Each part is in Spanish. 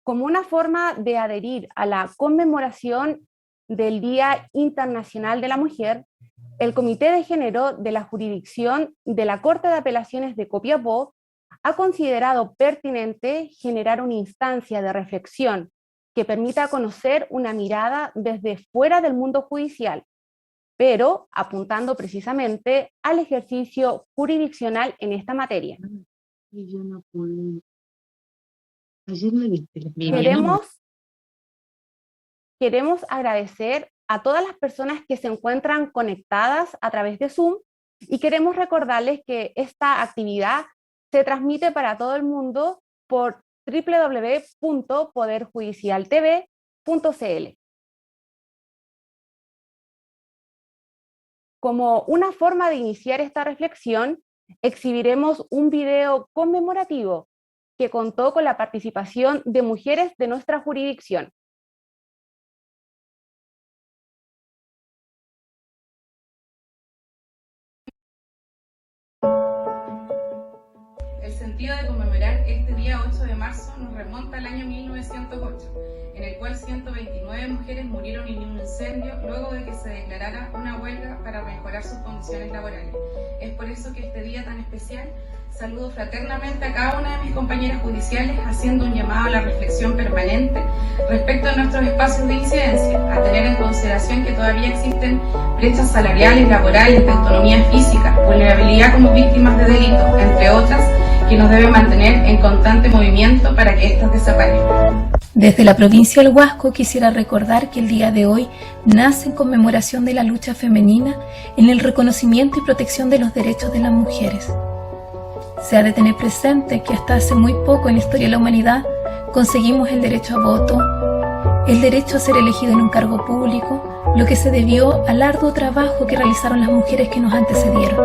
Como una forma de adherir a la conmemoración del Día Internacional de la Mujer, el Comité de Género de la Jurisdicción de la Corte de Apelaciones de Copiapó ha considerado pertinente generar una instancia de reflexión que permita conocer una mirada desde fuera del mundo judicial, pero apuntando precisamente al ejercicio jurisdiccional en esta materia. Y yo no pude. Ayer me viste. Queremos agradecer a todas las personas que se encuentran conectadas a través de Zoom y queremos recordarles que esta actividad se transmite para todo el mundo por www.poderjudicialtv.cl. Como una forma de iniciar esta reflexión, exhibiremos un video conmemorativo que contó con la participación de mujeres de nuestra jurisdicción. El sentido de conmemorar este día 8 de marzo nos remonta al año 1908, en el cual 129 mujeres murieron en un incendio luego de que se declarara una huelga para mejorar sus condiciones laborales. Es por eso que este día tan especial saludo fraternamente a cada una de mis compañeras judiciales, haciendo un llamado a la reflexión permanente respecto a nuestros espacios de incidencia, a tener en consideración que todavía existen brechas salariales, laborales, de autonomía física, vulnerabilidad como víctimas de delitos, entre otras, que nos debe mantener en constante movimiento para que éstas desaparezcan. Desde la provincia del Huasco quisiera recordar que el día de hoy nace en conmemoración de la lucha femenina en el reconocimiento y protección de los derechos de las mujeres. Se ha de tener presente que hasta hace muy poco en la historia de la humanidad conseguimos el derecho a voto, el derecho a ser elegido en un cargo público, lo que se debió al arduo trabajo que realizaron las mujeres que nos antecedieron.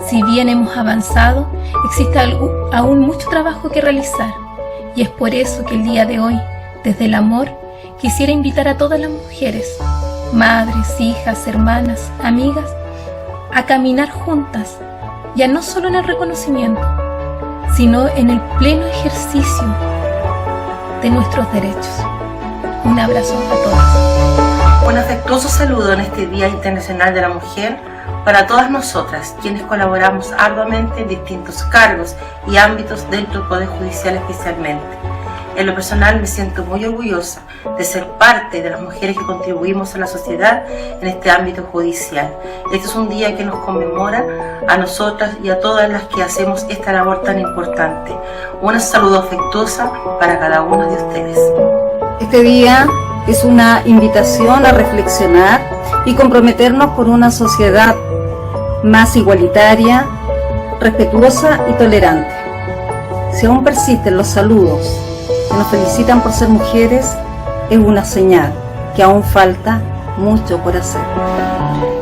Si bien hemos avanzado, existe aún mucho trabajo que realizar, y es por eso que el día de hoy, desde el amor, quisiera invitar a todas las mujeres, madres, hijas, hermanas, amigas, a caminar juntas, ya no solo en el reconocimiento, sino en el pleno ejercicio de nuestros derechos. Un abrazo a todas. Un afectuoso saludo en este Día Internacional de la Mujer para todas nosotras, quienes colaboramos arduamente en distintos cargos y ámbitos dentro del Poder Judicial especialmente. En lo personal me siento muy orgullosa de ser parte de las mujeres que contribuimos a la sociedad en este ámbito judicial. Este es un día que nos conmemora a nosotras y a todas las que hacemos esta labor tan importante. Un saludo afectuosa para cada una de ustedes. Este día es una invitación a reflexionar y comprometernos por una sociedad más igualitaria, respetuosa y tolerante. Si aún persisten los saludos que nos felicitan por ser mujeres, es una señal que aún falta mucho por hacer.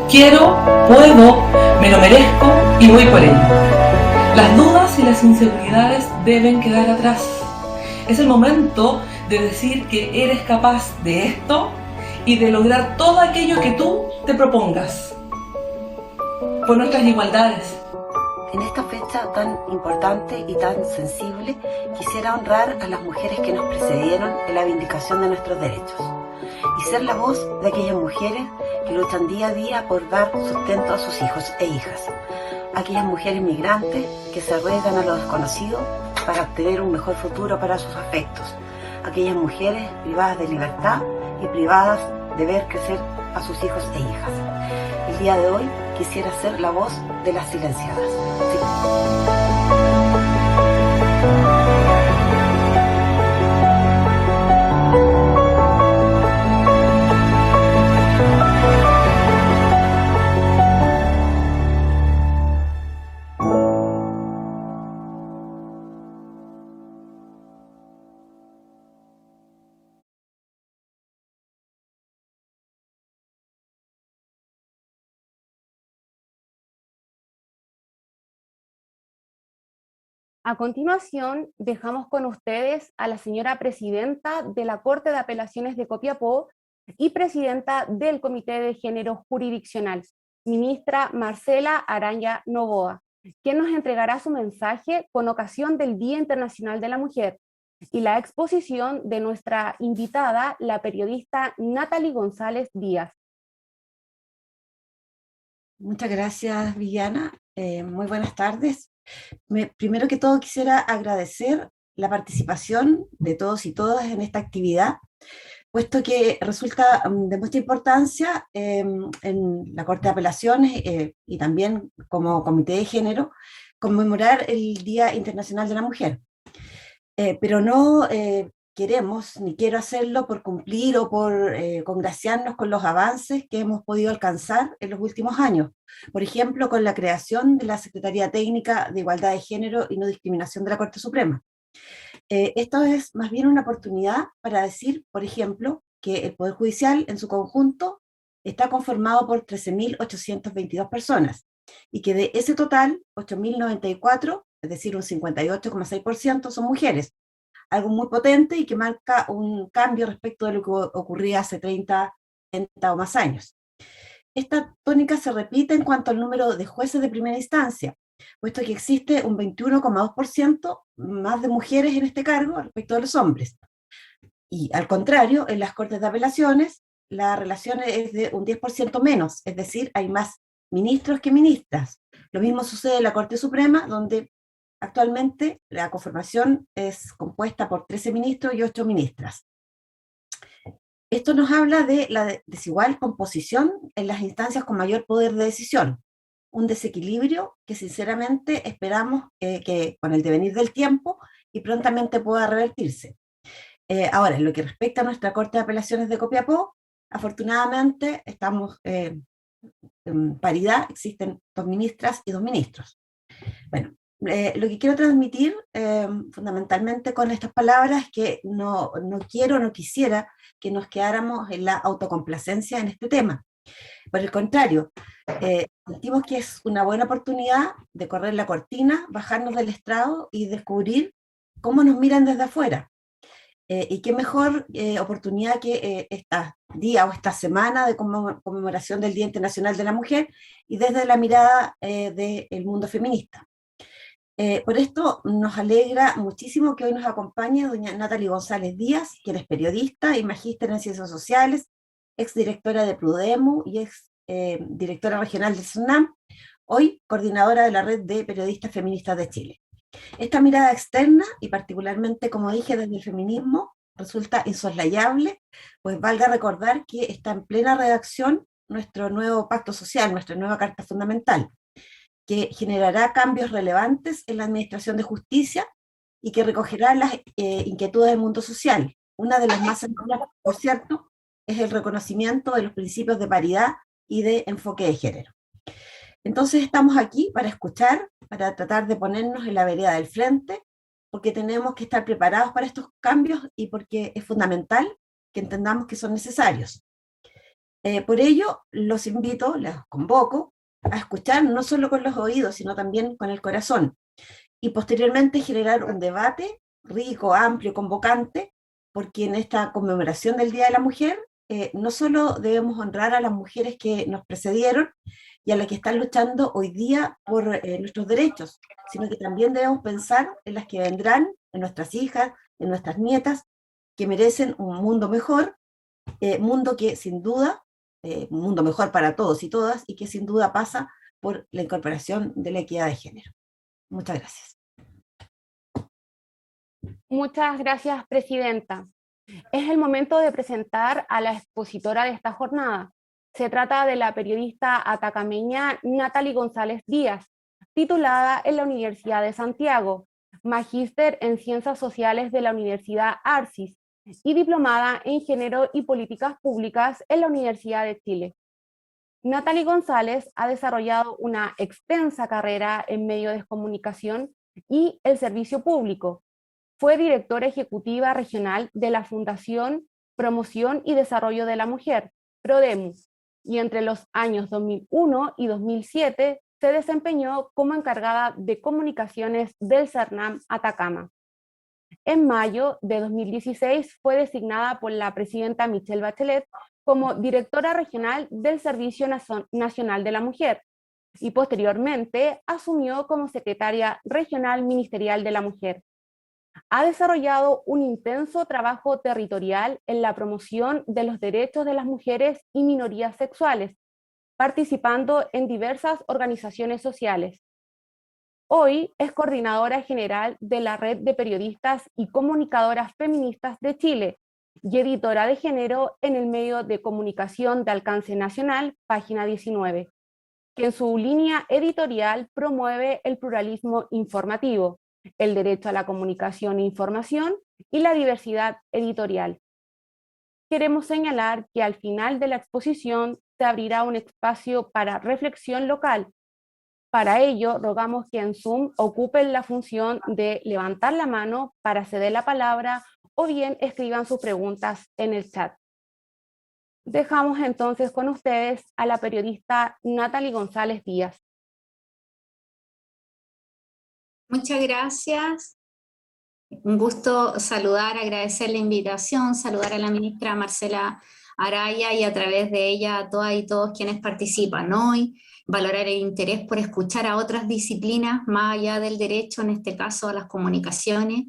Quiero, puedo, me lo merezco y voy por ello. Las dudas y las inseguridades deben quedar atrás. Es el momento de decir que eres capaz de esto y de lograr todo aquello que tú te propongas. Por nuestras igualdades. En esta fecha tan importante y tan sensible, quisiera honrar a las mujeres que nos precedieron en la vindicación de nuestros derechos y ser la voz de aquellas mujeres que luchan día a día por dar sustento a sus hijos e hijas, aquellas mujeres migrantes que se arriesgan a lo desconocido para obtener un mejor futuro para sus afectos, aquellas mujeres privadas de libertad y privadas de ver crecer a sus hijos e hijas. El día de hoy quisiera ser la voz de las silenciadas. Sí. A continuación, dejamos con ustedes a la señora presidenta de la Corte de Apelaciones de Copiapó y presidenta del Comité de Género Jurisdiccional, ministra Marcela Araya Novoa, quien nos entregará su mensaje con ocasión del Día Internacional de la Mujer, y la exposición de nuestra invitada, la periodista Natalie González Díaz. Muchas gracias, Viviana. Muy buenas tardes. Primero que todo quisiera agradecer la participación de todos y todas en esta actividad, puesto que resulta de mucha importancia en la Corte de Apelaciones y también como Comité de Género, conmemorar el Día Internacional de la Mujer. Pero no queremos ni quiero hacerlo por cumplir o por congraciarnos con los avances que hemos podido alcanzar en los últimos años. Por ejemplo, con la creación de la Secretaría Técnica de Igualdad de Género y No Discriminación de la Corte Suprema. Esto es más bien una oportunidad para decir, por ejemplo, que el Poder Judicial en su conjunto está conformado por 13.822 personas y que de ese total, 8.094, es decir, un 58,6% son mujeres, algo muy potente y que marca un cambio respecto de lo que ocurría hace 30 o más años. Esta tónica se repite en cuanto al número de jueces de primera instancia, puesto que existe un 21,2% más de mujeres en este cargo respecto de los hombres. Y al contrario, en las Cortes de Apelaciones, la relación es de un 10% menos, es decir, hay más ministros que ministras. Lo mismo sucede en la Corte Suprema, donde actualmente la conformación es compuesta por 13 ministros y 8 ministras. Esto nos habla de la desigual composición en las instancias con mayor poder de decisión, un desequilibrio que sinceramente esperamos que con el devenir del tiempo y prontamente pueda revertirse. Ahora, en lo que respecta a nuestra Corte de Apelaciones de Copiapó, afortunadamente estamos en paridad, existen 2 ministras y 2 ministros. Bueno, lo que quiero transmitir fundamentalmente con estas palabras es que no quisiera que nos quedáramos en la autocomplacencia en este tema. Por el contrario, sentimos que es una buena oportunidad de correr la cortina, bajarnos del estrado y descubrir cómo nos miran desde afuera. Y qué mejor oportunidad que esta día o esta semana de conmemoración del Día Internacional de la Mujer y desde la mirada del mundo feminista. Por esto nos alegra muchísimo que hoy nos acompañe doña Natalie González Díaz, quien es periodista y magíster en Ciencias Sociales, exdirectora de Prudemu y directora regional del SUNAM, hoy coordinadora de la Red de Periodistas Feministas de Chile. Esta mirada externa, y particularmente, como dije, desde el feminismo, resulta insoslayable, pues valga recordar que está en plena redacción nuestro nuevo pacto social, nuestra nueva Carta Fundamental, que generará cambios relevantes en la administración de justicia y que recogerá las inquietudes del mundo social. Una de las más centrales, por cierto, es el reconocimiento de los principios de paridad y de enfoque de género. Entonces estamos aquí para escuchar, para tratar de ponernos en la vereda del frente, porque tenemos que estar preparados para estos cambios y porque es fundamental que entendamos que son necesarios. Por ello, los invito, los convoco, a escuchar no solo con los oídos, sino también con el corazón, y posteriormente generar un debate rico, amplio, convocante, porque en esta conmemoración del Día de la Mujer, no solo debemos honrar a las mujeres que nos precedieron y a las que están luchando hoy día por nuestros derechos, sino que también debemos pensar en las que vendrán, en nuestras hijas, en nuestras nietas, que merecen un mundo mejor, mundo que sin duda, un mundo mejor para todos y todas, y que sin duda pasa por la incorporación de la equidad de género. Muchas gracias. Muchas gracias, presidenta. Es el momento de presentar a la expositora de esta jornada. Se trata de la periodista atacameña Natalie González Díaz, titulada en la Universidad de Santiago, magíster en Ciencias Sociales de la Universidad Arcis y diplomada en Género y Políticas Públicas en la Universidad de Chile. Natalie González ha desarrollado una extensa carrera en medios de comunicación y el servicio público. Fue directora ejecutiva regional de la Fundación Promoción y Desarrollo de la Mujer, Prodemu, y entre los años 2001 y 2007 se desempeñó como encargada de comunicaciones del CERNAM Atacama. En mayo de 2016 fue designada por la presidenta Michelle Bachelet como directora regional del Servicio Nacional de la Mujer y posteriormente asumió como secretaria regional ministerial de la Mujer. ha desarrollado un intenso trabajo territorial en la promoción de los derechos de las mujeres y minorías sexuales, participando en diversas organizaciones sociales. Hoy es coordinadora general de la Red de Periodistas y Comunicadoras Feministas de Chile y editora de género en el medio de comunicación de alcance nacional, Página 19, que en su línea editorial promueve el pluralismo informativo, el derecho a la comunicación e información y la diversidad editorial. Queremos señalar que al final de la exposición se abrirá un espacio para reflexión local. Para ello, rogamos que en Zoom ocupen la función de levantar la mano para ceder la palabra o bien escriban sus preguntas en el chat. Dejamos entonces con ustedes a la periodista Natalie González Díaz. Muchas gracias. Un gusto saludar, agradecer la invitación, saludar a la ministra Marcela Araya y a través de ella a todas y todos quienes participan hoy, valorar el interés por escuchar a otras disciplinas más allá del derecho, en este caso a las comunicaciones,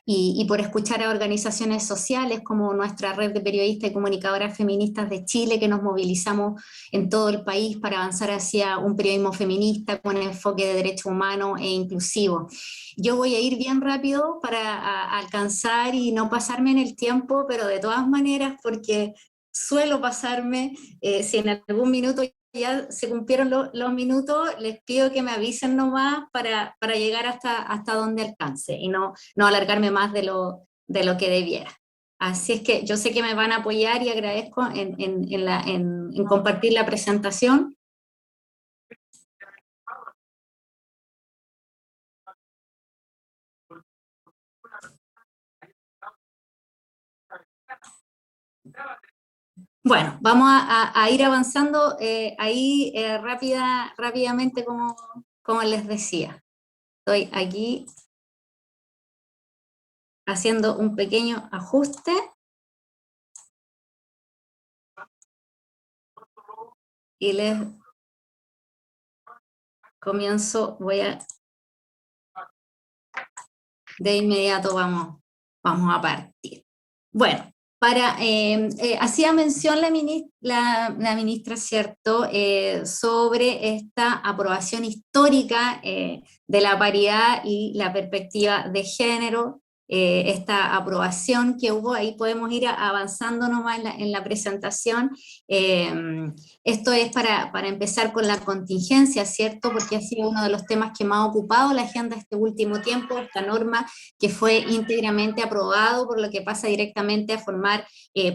y por escuchar a organizaciones sociales como nuestra red de periodistas y comunicadoras feministas de Chile, que nos movilizamos en todo el país para avanzar hacia un periodismo feminista con enfoque de derechos humanos e inclusivo. Yo voy a ir bien rápido para alcanzar y no pasarme en el tiempo, pero de todas maneras, porque suelo pasarme, si en algún minuto ya se cumplieron los minutos, les pido que me avisen nomás para llegar hasta donde alcance y no alargarme más de lo que debiera. Así es que yo sé que me van a apoyar y agradezco en compartir la presentación. Bueno, vamos a ir avanzando ahí rápidamente como les decía. Estoy aquí haciendo un pequeño ajuste. Y les comienzo, de inmediato vamos a partir. Bueno. Hacía mención la ministra, ¿cierto?, sobre esta aprobación histórica de la paridad y la perspectiva de género, esta aprobación que hubo, ahí podemos ir avanzando nomás en la presentación. Esto es para empezar con la contingencia, ¿cierto?, porque ha sido uno de los temas que más ha ocupado la agenda este último tiempo, esta norma que fue íntegramente aprobado, por lo que pasa directamente a formar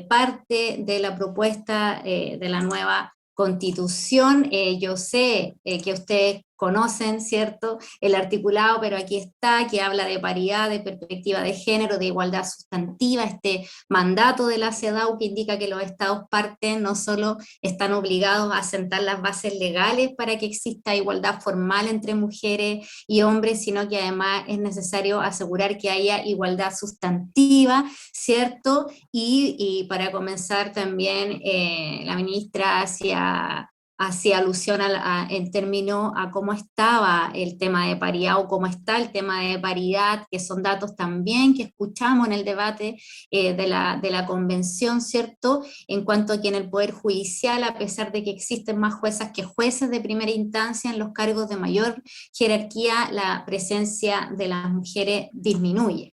parte de la propuesta de la nueva Constitución. Yo sé que ustedes conocen, ¿cierto?, el articulado, pero aquí está, que habla de paridad, de perspectiva de género, de igualdad sustantiva, este mandato de la CEDAW que indica que los estados partes no solo están obligados a sentar las bases legales para que exista igualdad formal entre mujeres y hombres, sino que además es necesario asegurar que haya igualdad sustantiva, ¿cierto? Y para comenzar también la ministra hacía alusión en términos a cómo estaba el tema de paridad o cómo está el tema de paridad, que son datos también que escuchamos en el debate de la convención, ¿cierto?, en cuanto a que en el Poder Judicial, a pesar de que existen más juezas que jueces de primera instancia en los cargos de mayor jerarquía, la presencia de las mujeres disminuye.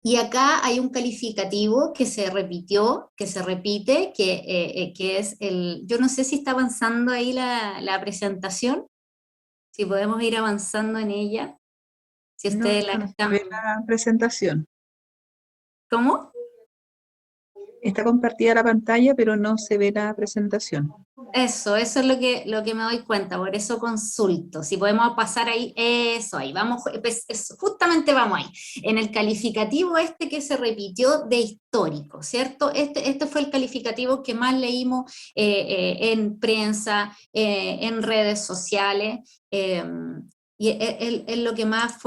Y acá hay un calificativo que se repite, que es yo no sé si está avanzando ahí la presentación, si podemos ir avanzando en ella, si ustedes no se ve la presentación. ¿Cómo? Está compartida la pantalla, pero no se ve la presentación. Eso es lo que me doy cuenta, por eso consulto. Si podemos pasar ahí, eso ahí, justamente vamos ahí. En el calificativo que se repitió de histórico, ¿cierto? Este fue el calificativo que más leímos en prensa, en redes sociales, y es lo que más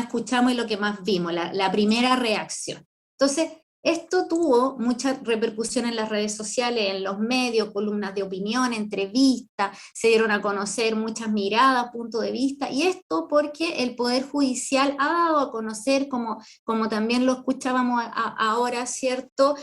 escuchamos y lo que más vimos, la primera reacción. Entonces, Esto tuvo mucha repercusión en las redes sociales, en los medios, columnas de opinión, entrevistas, se dieron a conocer muchas miradas, puntos de vista, y esto porque el Poder Judicial ha dado a conocer, como también lo escuchábamos ahora, ¿cierto?,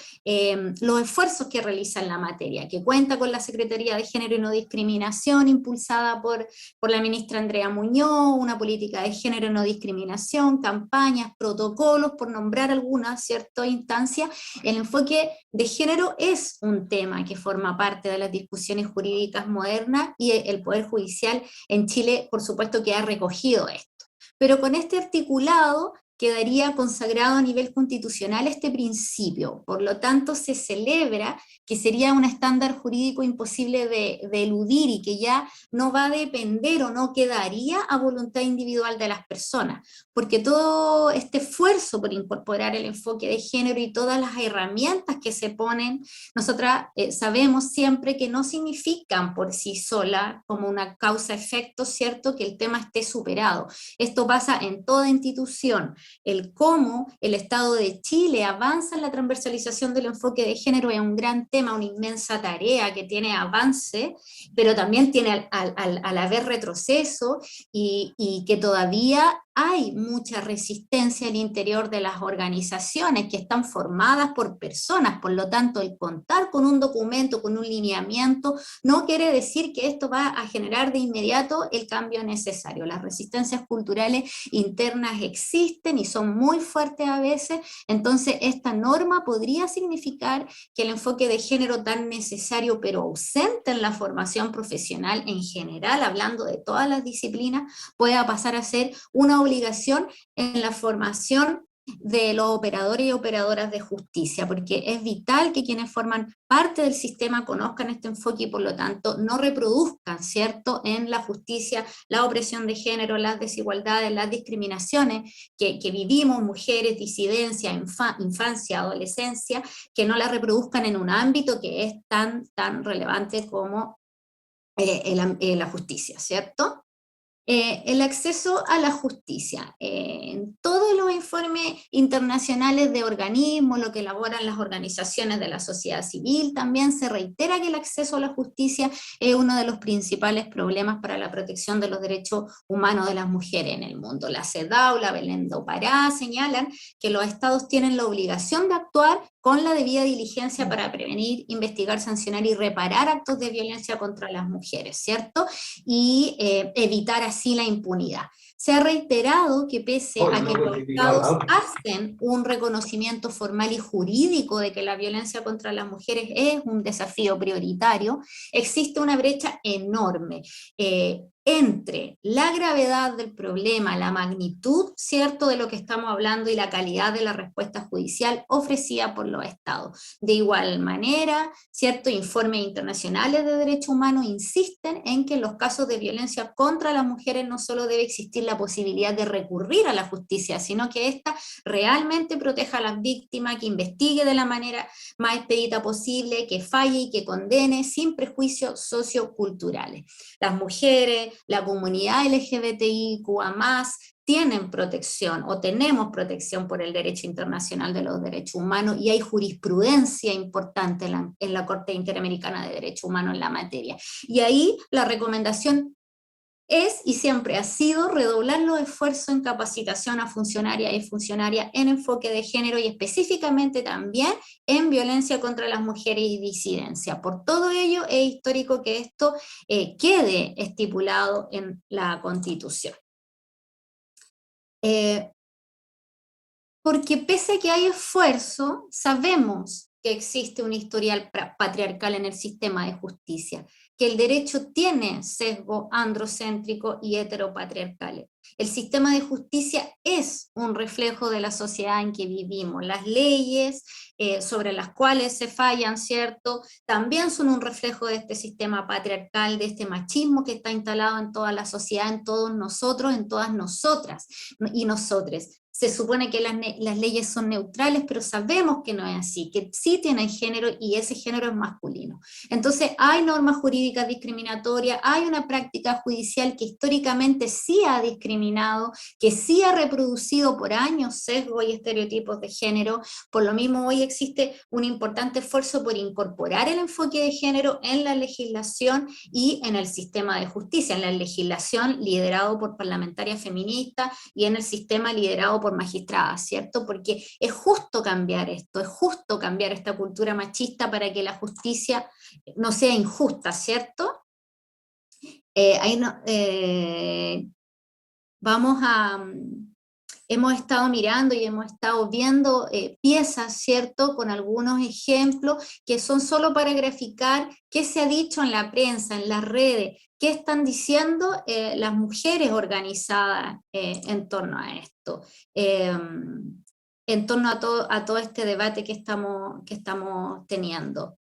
los esfuerzos que realiza en la materia, que cuenta con la Secretaría de Género y No Discriminación, impulsada por la ministra Andrea Muñoz, una política de género y no discriminación, campañas, protocolos, por nombrar algunas, ¿cierto?, instancias. El enfoque de género es un tema que forma parte de las discusiones jurídicas modernas, y el Poder Judicial en Chile, por supuesto, que ha recogido esto. Pero con este articulado quedaría consagrado a nivel constitucional este principio. Por lo tanto, se celebra que sería un estándar jurídico imposible de eludir, y que ya no va a depender o no quedaría a voluntad individual de las personas, porque todo este esfuerzo por incorporar el enfoque de género y todas las herramientas que se ponen, nosotras sabemos siempre que no significan por sí solas como una causa-efecto, ¿cierto?, que el tema esté superado. Esto pasa en toda institución. El cómo el Estado de Chile avanza en la transversalización del enfoque de género es un gran tema, una inmensa tarea que tiene avance, pero también tiene a la vez retroceso, y que todavía hay mucha resistencia al interior de las organizaciones que están formadas por personas. Por lo tanto, el contar con un documento, con un lineamiento, no quiere decir que esto va a generar de inmediato el cambio necesario. Las resistencias culturales internas existen y son muy fuertes a veces. Entonces, esta norma podría significar que el enfoque de género, tan necesario pero ausente en la formación profesional en general, hablando de todas las disciplinas, pueda pasar a ser una obligación en la formación de los operadores y operadoras de justicia, porque es vital que quienes forman parte del sistema conozcan este enfoque y por lo tanto no reproduzcan, ¿cierto?, en la justicia la opresión de género, las desigualdades, las discriminaciones que vivimos, mujeres, disidencia, infancia, adolescencia, que no las reproduzcan en un ámbito que es tan relevante como la justicia, ¿cierto? El acceso a la justicia. En todos los informes internacionales de organismos, lo que elaboran las organizaciones de la sociedad civil, también se reitera que el acceso a la justicia es uno de los principales problemas para la protección de los derechos humanos de las mujeres en el mundo. La CEDAW, la Belén do Pará señalan que los estados tienen la obligación de actuar con la debida diligencia para prevenir, investigar, sancionar y reparar actos de violencia contra las mujeres, ¿cierto? Y evitar así la impunidad. Se ha reiterado que pese a que los estados hacen un reconocimiento formal y jurídico de que la violencia contra las mujeres es un desafío prioritario, existe una brecha enorme entre la gravedad del problema, la magnitud, ¿cierto?, de lo que estamos hablando y la calidad de la respuesta judicial ofrecida por los estados. De igual manera, ¿cierto?, informes internacionales de derechos humanos insisten en que en los casos de violencia contra las mujeres no solo debe existir la posibilidad de recurrir a la justicia, sino que ésta realmente proteja a las víctimas, que investigue de la manera más expedita posible, que falle y que condene sin prejuicios socioculturales. Las mujeres, la comunidad LGBTIQA+, tienen protección o tenemos protección por el derecho internacional de los derechos humanos, y hay jurisprudencia importante en la Corte Interamericana de Derechos Humanos en la materia. Y ahí la recomendación es y siempre ha sido redoblar los esfuerzos en capacitación a funcionarias y funcionarias en enfoque de género, y específicamente también en violencia contra las mujeres y disidencia. Por todo ello es histórico que esto quede estipulado en la Constitución. Porque pese a que hay esfuerzo, sabemos que existe un historial patriarcal en el sistema de justicia, que el derecho tiene sesgo androcéntrico y heteropatriarcales. El sistema de justicia es un reflejo de la sociedad en que vivimos. Las leyes sobre las cuales se fallan, ¿cierto?, también son un reflejo de este sistema patriarcal, de este machismo que está instalado en toda la sociedad, en todos nosotros, en todas nosotras y nosotres. se supone que las leyes son neutrales, pero sabemos que no es así, que sí tienen género y ese género es masculino. Entonces hay normas jurídicas discriminatorias, hay una práctica judicial que históricamente sí ha discriminado, que sí ha reproducido por años sesgos y estereotipos de género. Por lo mismo hoy existe un importante esfuerzo por incorporar el enfoque de género en la legislación y en el sistema de justicia, en la legislación liderado por parlamentarias feministas y en el sistema liderado por magistradas, ¿cierto? Porque es justo cambiar esto, es justo cambiar esta cultura machista para que la justicia no sea injusta, ¿cierto? Hemos estado mirando y hemos estado viendo piezas, ¿cierto?, con algunos ejemplos que son solo para graficar qué se ha dicho en la prensa, en las redes, qué están diciendo las mujeres organizadas en torno a esto, en torno a todo este debate que estamos teniendo.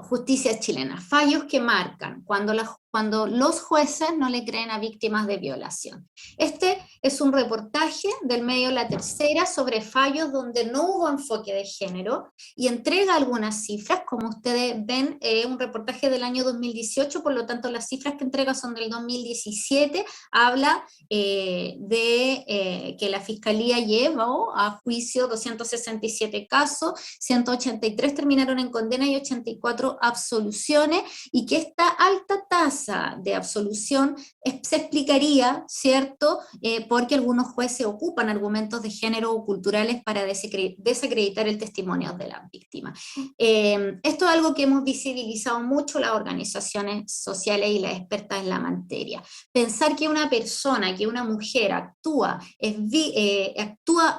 Justicia chilena, fallos que marcan cuando los jueces no le creen a víctimas de violación. Este es un reportaje del medio La Tercera sobre fallos donde no hubo enfoque de género y entrega algunas cifras, como ustedes ven, un reportaje del año 2018, por lo tanto las cifras que entrega son del 2017, habla de que la Fiscalía llevó a juicio 267 casos, 183 terminaron en condena y 84 absoluciones, y que esta alta tasa de absolución se explicaría, ¿cierto?, porque algunos jueces ocupan argumentos de género o culturales para desacreditar el testimonio de las víctimas. Esto es algo que hemos visibilizado mucho las organizaciones sociales y las expertas en la materia. Pensar que una persona, que una mujer actúa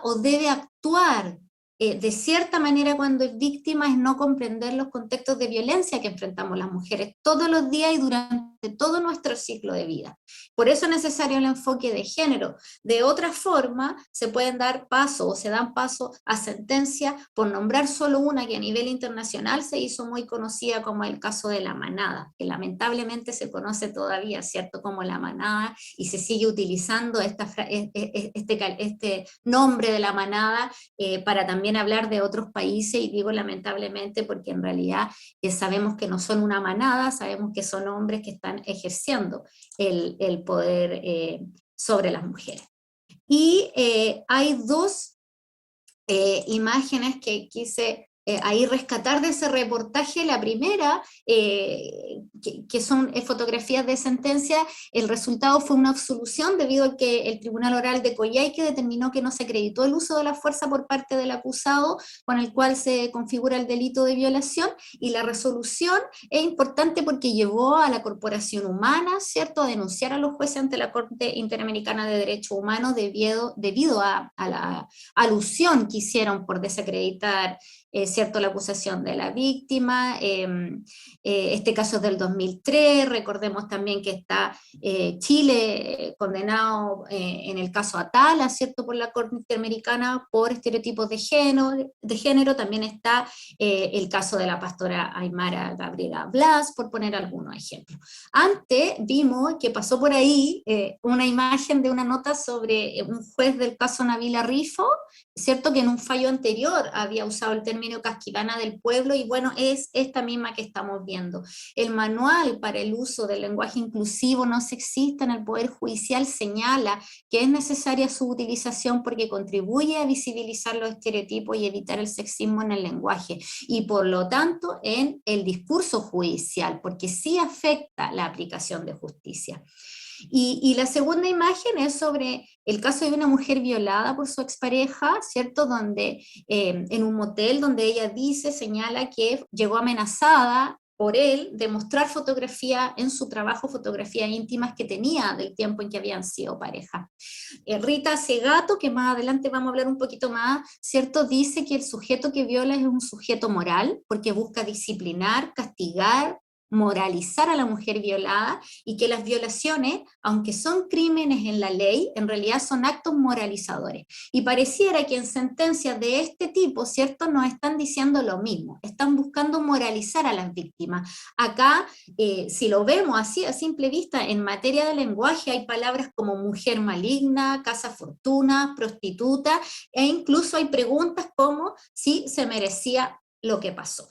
o debe actuar de cierta manera cuando es víctima es no comprender los contextos de violencia que enfrentamos las mujeres todos los días y durante todo nuestro ciclo de vida. Por eso es necesario el enfoque de género. De otra forma, se pueden dar paso o se dan paso a sentencias, por nombrar solo una que a nivel internacional se hizo muy conocida como el caso de La Manada, que lamentablemente se conoce todavía, ¿cierto?, como La Manada, y se sigue utilizando este nombre de La Manada para también hablar de otros países, y digo lamentablemente porque en realidad sabemos que no son una manada, sabemos que son hombres que están ejerciendo el poder sobre las mujeres. Y hay dos imágenes que quise ahí rescatar de ese reportaje. La primera, que son fotografías de sentencia, el resultado fue una absolución debido a que el Tribunal Oral de Coyhaique determinó que no se acreditó el uso de la fuerza por parte del acusado, con el cual se configura el delito de violación, y la resolución es importante porque llevó a la Corporación Humana, ¿cierto?, a denunciar a los jueces ante la Corte Interamericana de Derechos Humanos debido a la alusión que hicieron por desacreditar ¿cierto?, la acusación de la víctima. Este caso es del 2003, recordemos también que está Chile condenado en el caso Atala, ¿cierto?, por la Corte Interamericana por estereotipos de género. También está el caso de la pastora Aymara Gabriela Blas, por poner algunos ejemplos. Antes vimos que pasó por ahí una imagen de una nota sobre un juez del caso Nabila Rifo, ¿cierto?, que en un fallo anterior había usado el término casquivana del pueblo, y bueno, es esta misma que estamos viendo. El manual para el uso del lenguaje inclusivo no sexista en el Poder Judicial señala que es necesaria su utilización porque contribuye a visibilizar los estereotipos y evitar el sexismo en el lenguaje, y por lo tanto en el discurso judicial, porque sí afecta la aplicación de justicia. Y la segunda imagen es sobre el caso de una mujer violada por su expareja, ¿cierto?, donde en un motel donde ella señala que llegó amenazada por él de mostrar fotografía en su trabajo, fotografías íntimas que tenía del tiempo en que habían sido pareja. Rita Segato, que más adelante vamos a hablar un poquito más, ¿cierto?, dice que el sujeto que viola es un sujeto moral porque busca disciplinar, castigar, moralizar a la mujer violada y que las violaciones, aunque son crímenes en la ley, en realidad son actos moralizadores. Y pareciera que en sentencias de este tipo, ¿cierto?, nos están diciendo lo mismo, están buscando moralizar a las víctimas. Acá, si lo vemos así a simple vista, en materia de lenguaje hay palabras como mujer maligna, casa fortuna, prostituta, e incluso hay preguntas como si se merecía lo que pasó.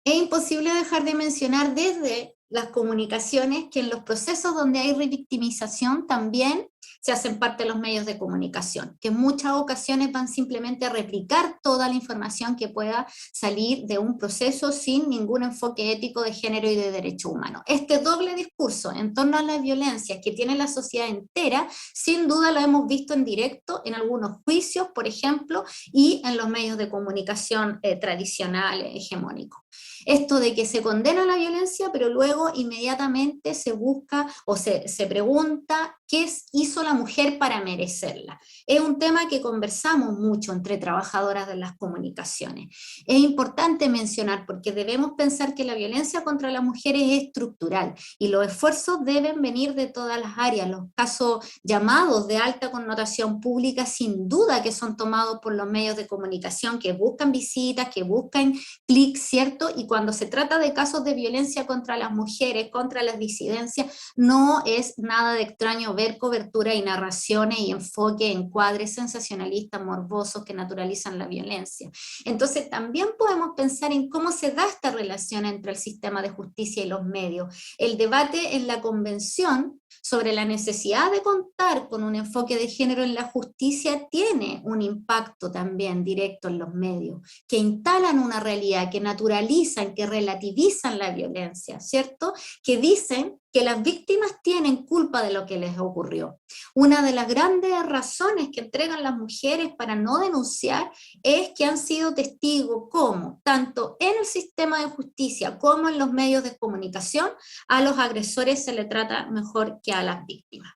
Es imposible dejar de mencionar desde las comunicaciones que en los procesos donde hay revictimización también se hacen parte de los medios de comunicación, que en muchas ocasiones van simplemente a replicar toda la información que pueda salir de un proceso sin ningún enfoque ético de género y de derechos humanos. Este doble discurso en torno a la violencia que tiene la sociedad entera, sin duda lo hemos visto en directo en algunos juicios, por ejemplo, y en los medios de comunicación tradicionales, hegemónicos. Esto de que se condena la violencia, pero luego inmediatamente se busca o se pregunta qué hizo la mujer para merecerla. Es un tema que conversamos mucho entre trabajadoras de las comunicaciones. Es importante mencionar porque debemos pensar que la violencia contra las mujeres es estructural y los esfuerzos deben venir de todas las áreas. Los casos llamados de alta connotación pública sin duda que son tomados por los medios de comunicación que buscan visitas, que buscan clics, ¿cierto? Y cuando se trata de casos de violencia contra las mujeres, contra las disidencias, no es nada de extraño ver cobertura y narraciones y enfoque, encuadres sensacionalistas, morbosos que naturalizan la violencia. Entonces también podemos pensar en cómo se da esta relación entre el sistema de justicia y los medios. El debate en la convención sobre la necesidad de contar con un enfoque de género en la justicia tiene un impacto también directo en los medios, que instalan una realidad, que naturalizan, que relativizan la violencia, ¿cierto? Que dicen que las víctimas tienen culpa de lo que les ocurrió. Una de las grandes razones que entregan las mujeres para no denunciar es que han sido testigos como, tanto en el sistema de justicia como en los medios de comunicación, a los agresores se le trata mejor que a las víctimas.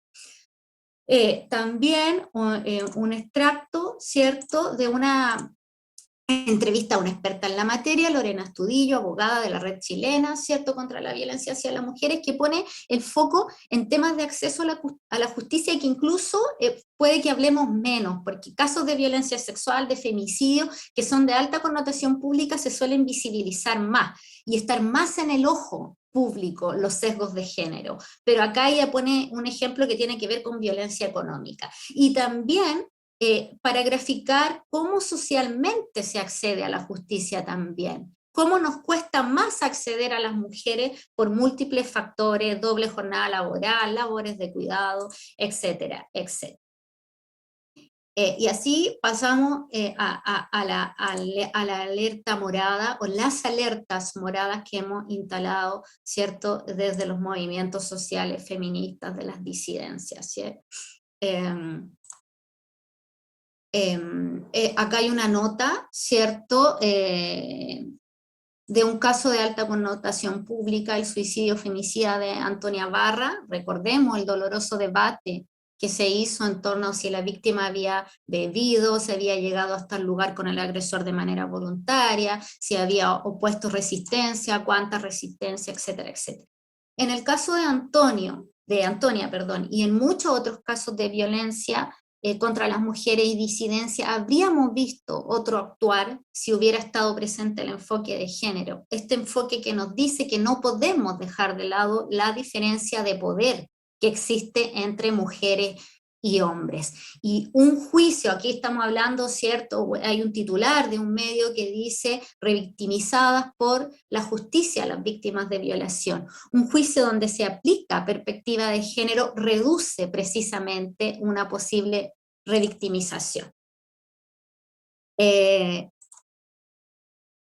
También un extracto, ¿cierto?, de una entrevista a una experta en la materia, Lorena Astudillo, abogada de la Red Chilena, ¿cierto?, contra la violencia hacia las mujeres, que pone el foco en temas de acceso a la justicia y que incluso puede que hablemos menos, porque casos de violencia sexual, de femicidio, que son de alta connotación pública, se suelen visibilizar más y estar más en el ojo público los sesgos de género. Pero acá ella pone un ejemplo que tiene que ver con violencia económica. Y también para graficar cómo socialmente se accede a la justicia también, cómo nos cuesta más acceder a las mujeres por múltiples factores, doble jornada laboral, labores de cuidado, etcétera, etcétera. Y así pasamos a la alerta morada o las alertas moradas que hemos instalado, ¿cierto?, desde los movimientos sociales feministas de las disidencias, ¿cierto? Acá hay una nota, ¿cierto?, de un caso de alta connotación pública, el suicidio femicida de Antonia Barra. Recordemos el doloroso debate que se hizo en torno a si la víctima había bebido, si había llegado hasta el lugar con el agresor de manera voluntaria, si había opuesto resistencia, cuánta resistencia, etcétera, etcétera. En el caso de Antonia, y en muchos otros casos de violencia contra las mujeres y disidencia, habríamos visto otro actuar si hubiera estado presente el enfoque de género. Este enfoque que nos dice que no podemos dejar de lado la diferencia de poder que existe entre mujeres y hombres. Y un juicio, aquí estamos hablando, ¿cierto?, hay un titular de un medio que dice revictimizadas por la justicia a las víctimas de violación. Un juicio donde se aplica perspectiva de género reduce precisamente una posible revictimización.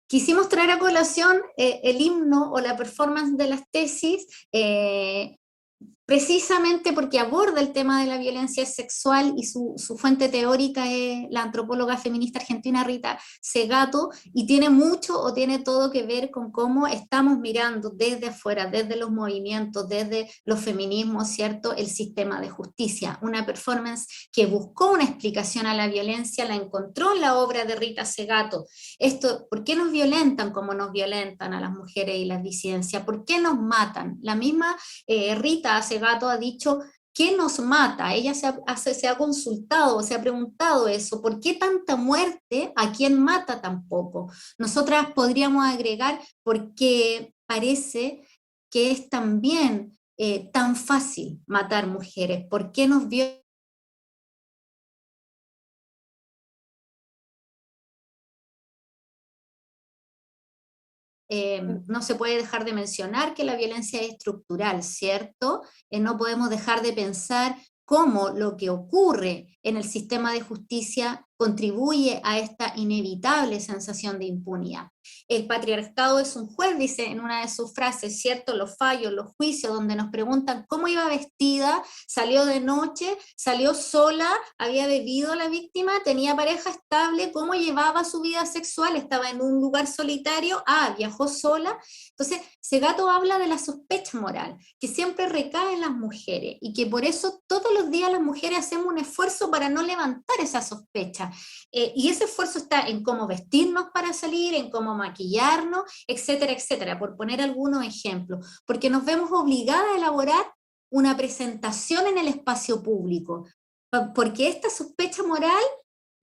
Quisimos traer a colación el himno o la performance de las tesis, precisamente porque aborda el tema de la violencia sexual y su fuente teórica es la antropóloga feminista argentina Rita Segato, y tiene mucho o tiene todo que ver con cómo estamos mirando desde afuera, desde los movimientos, desde los feminismos, ¿cierto?, el sistema de justicia. Una performance que buscó una explicación a la violencia, la encontró en la obra de Rita Segato. Esto, ¿por qué nos violentan como nos violentan a las mujeres y las disidencias? ¿Por qué nos matan? La misma Rita Segato ha dicho, ¿qué nos mata? Ella se ha consultado, se ha preguntado eso, ¿por qué tanta muerte? ¿A quién mata tan poco? Nosotras podríamos agregar, porque parece que es también tan fácil matar mujeres. ¿Por qué nos violentan? No se puede dejar de mencionar que la violencia es estructural, ¿cierto? No podemos dejar de pensar cómo lo que ocurre en el sistema de justicia contribuye a esta inevitable sensación de impunidad. El patriarcado es un juez, dice en una de sus frases, ¿cierto? Los fallos, los juicios, donde nos preguntan cómo iba vestida, salió de noche, salió sola, había bebido la víctima, tenía pareja estable, cómo llevaba su vida sexual, estaba en un lugar solitario, viajó sola. Entonces, Segato habla de la sospecha moral, que siempre recae en las mujeres, y que por eso todos los días las mujeres hacemos un esfuerzo para no levantar esa sospecha. Y ese esfuerzo está en cómo vestirnos para salir, en cómo maquillarnos, etcétera, etcétera, por poner algunos ejemplos, porque nos vemos obligadas a elaborar una presentación en el espacio público, porque esta sospecha moral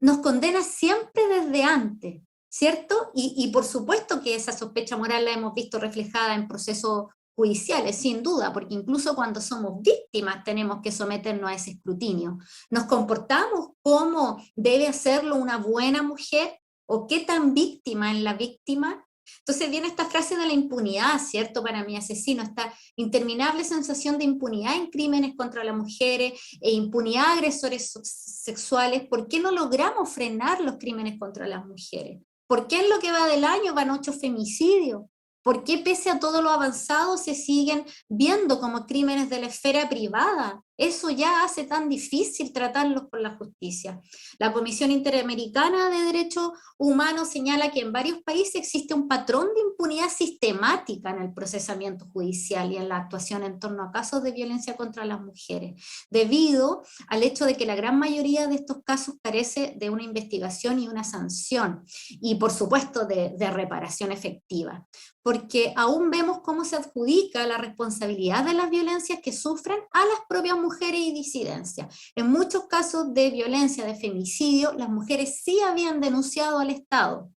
nos condena siempre desde antes, ¿cierto? Y por supuesto que esa sospecha moral la hemos visto reflejada en procesos judiciales, sin duda, porque incluso cuando somos víctimas tenemos que someternos a ese escrutinio. ¿Nos comportamos como debe hacerlo una buena mujer? ¿O qué tan víctima es la víctima? Entonces viene esta frase de la impunidad, ¿cierto? Para mi asesino, esta interminable sensación de impunidad en crímenes contra las mujeres e impunidad a agresores sexuales. ¿Por qué no logramos frenar los crímenes contra las mujeres? ¿Por qué en lo que va del año van 8 femicidios? ¿Por qué pese a todo lo avanzado se siguen viendo como crímenes de la esfera privada? Eso ya hace tan difícil tratarlos por la justicia. La Comisión Interamericana de Derechos Humanos señala que en varios países existe un patrón de impunidad sistemática en el procesamiento judicial y en la actuación en torno a casos de violencia contra las mujeres, debido al hecho de que la gran mayoría de estos casos carece de una investigación y una sanción, y por supuesto de reparación efectiva, porque aún vemos cómo se adjudica la responsabilidad de las violencias que sufren a las propias mujeres y disidencias. En muchos casos de violencia, de femicidio, las mujeres sí habían denunciado al Estado,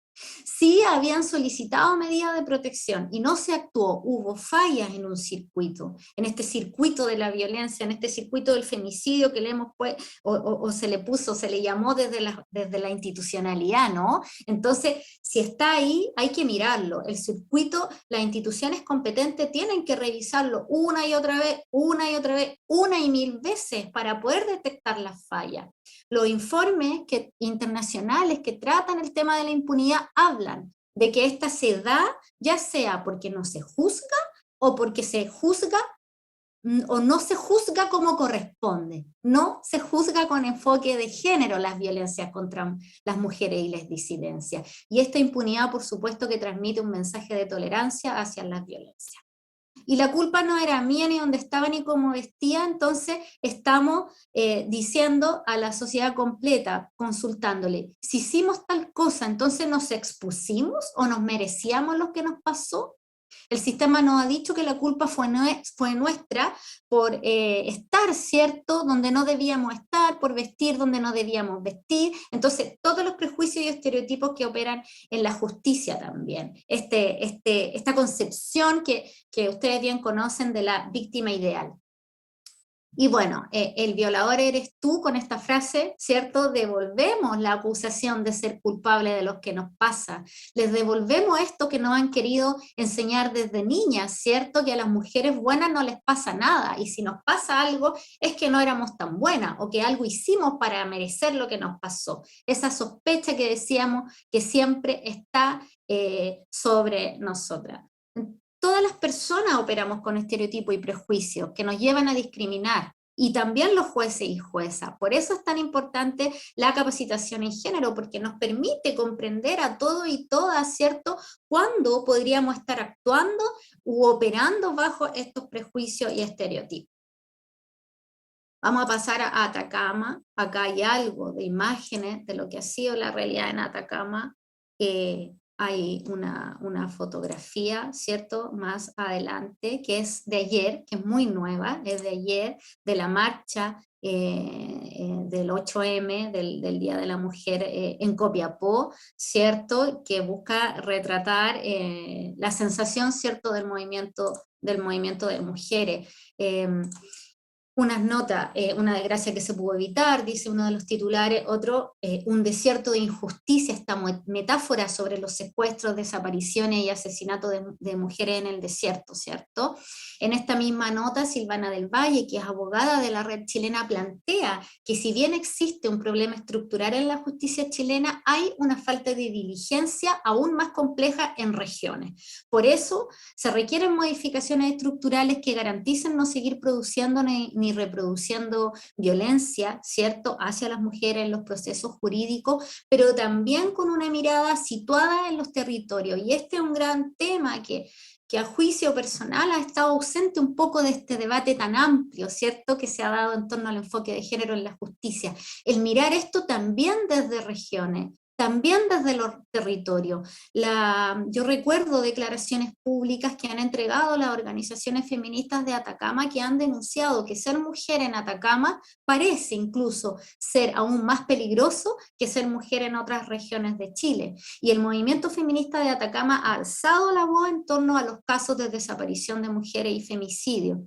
sí habían solicitado medidas de protección y no se actuó. Hubo fallas en un circuito, en este circuito de la violencia, en este circuito del femicidio que le hemos se le llamó desde la institucionalidad, ¿no? Entonces, si está ahí, hay que mirarlo. El circuito, las instituciones competentes tienen que revisarlo una y otra vez, una y mil veces para poder detectar las fallas. Los informes internacionales que tratan el tema de la impunidad hablan de que esta se da ya sea porque no se juzga o porque se juzga o no se juzga como corresponde. No se juzga con enfoque de género las violencias contra las mujeres y las disidencias. Y esta impunidad, por supuesto, que transmite un mensaje de tolerancia hacia las violencias. Y la culpa no era mía, ni dónde estaba, ni cómo vestía. Entonces estamos diciendo a la sociedad completa, consultándole, si hicimos tal cosa, entonces nos expusimos o nos merecíamos lo que nos pasó. El sistema nos ha dicho que la culpa fue nuestra por estar, ¿cierto?, donde no debíamos estar, por vestir donde no debíamos vestir. Entonces, todos los prejuicios y estereotipos que operan en la justicia también. Esta concepción que ustedes bien conocen de la víctima ideal. Y bueno, el violador eres tú, con esta frase, ¿cierto? Devolvemos la acusación de ser culpable de lo que nos pasa. Les devolvemos esto que nos han querido enseñar desde niñas, ¿cierto? Que a las mujeres buenas no les pasa nada. Y si nos pasa algo, es que no éramos tan buenas o que algo hicimos para merecer lo que nos pasó. Esa sospecha que decíamos que siempre está sobre nosotras. todas las personas operamos con estereotipos y prejuicios que nos llevan a discriminar, y también los jueces y juezas. Por eso es tan importante la capacitación en género, porque nos permite comprender a todos y todas, ¿cierto?, cuándo podríamos estar actuando u operando bajo estos prejuicios y estereotipos. Vamos a pasar a Atacama. Acá hay algo de imágenes de lo que ha sido la realidad en Atacama. Hay una fotografía, ¿cierto?, más adelante, que es de ayer, que es muy nueva, es de ayer, de la marcha del 8M, del Día de la Mujer en Copiapó, ¿cierto?, que busca retratar la sensación, ¿cierto?, del movimiento de mujeres. Unas notas, una desgracia que se pudo evitar, dice uno de los titulares, otro, un desierto de injusticia, esta metáfora sobre los secuestros, desapariciones y asesinatos de mujeres en el desierto, ¿cierto? En esta misma nota, Silvana del Valle, que es abogada de la Red Chilena, plantea que si bien existe un problema estructural en la justicia chilena, hay una falta de diligencia aún más compleja en regiones. Por eso, se requieren modificaciones estructurales que garanticen no seguir produciendo ni reproduciendo violencia, ¿cierto?, hacia las mujeres en los procesos jurídicos, pero también con una mirada situada en los territorios. Y este es un gran tema que a juicio personal ha estado ausente un poco de este debate tan amplio, ¿cierto?, que se ha dado en torno al enfoque de género en la justicia. El mirar esto también desde regiones, también desde los territorios. Yo recuerdo declaraciones públicas que han entregado las organizaciones feministas de Atacama, que han denunciado que ser mujer en Atacama parece incluso ser aún más peligroso que ser mujer en otras regiones de Chile. Y el movimiento feminista de Atacama ha alzado la voz en torno a los casos de desaparición de mujeres y femicidio.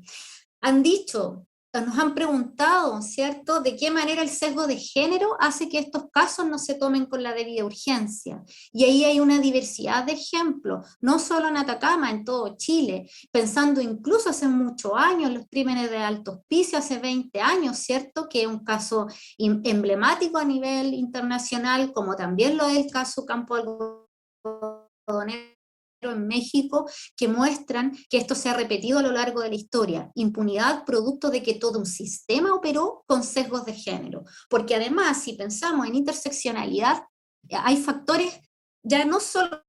Nos han preguntado, ¿cierto?, de qué manera el sesgo de género hace que estos casos no se tomen con la debida urgencia. Y ahí hay una diversidad de ejemplos, no solo en Atacama, en todo Chile, pensando incluso hace muchos años, los crímenes de Alto Hospicio, hace 20 años, ¿cierto?, que es un caso emblemático a nivel internacional, como también lo es el caso Campo Algodonero en México, que muestran que esto se ha repetido a lo largo de la historia. Impunidad producto de que todo un sistema operó con sesgos de género. Porque además, si pensamos en interseccionalidad, hay factores, ya no solo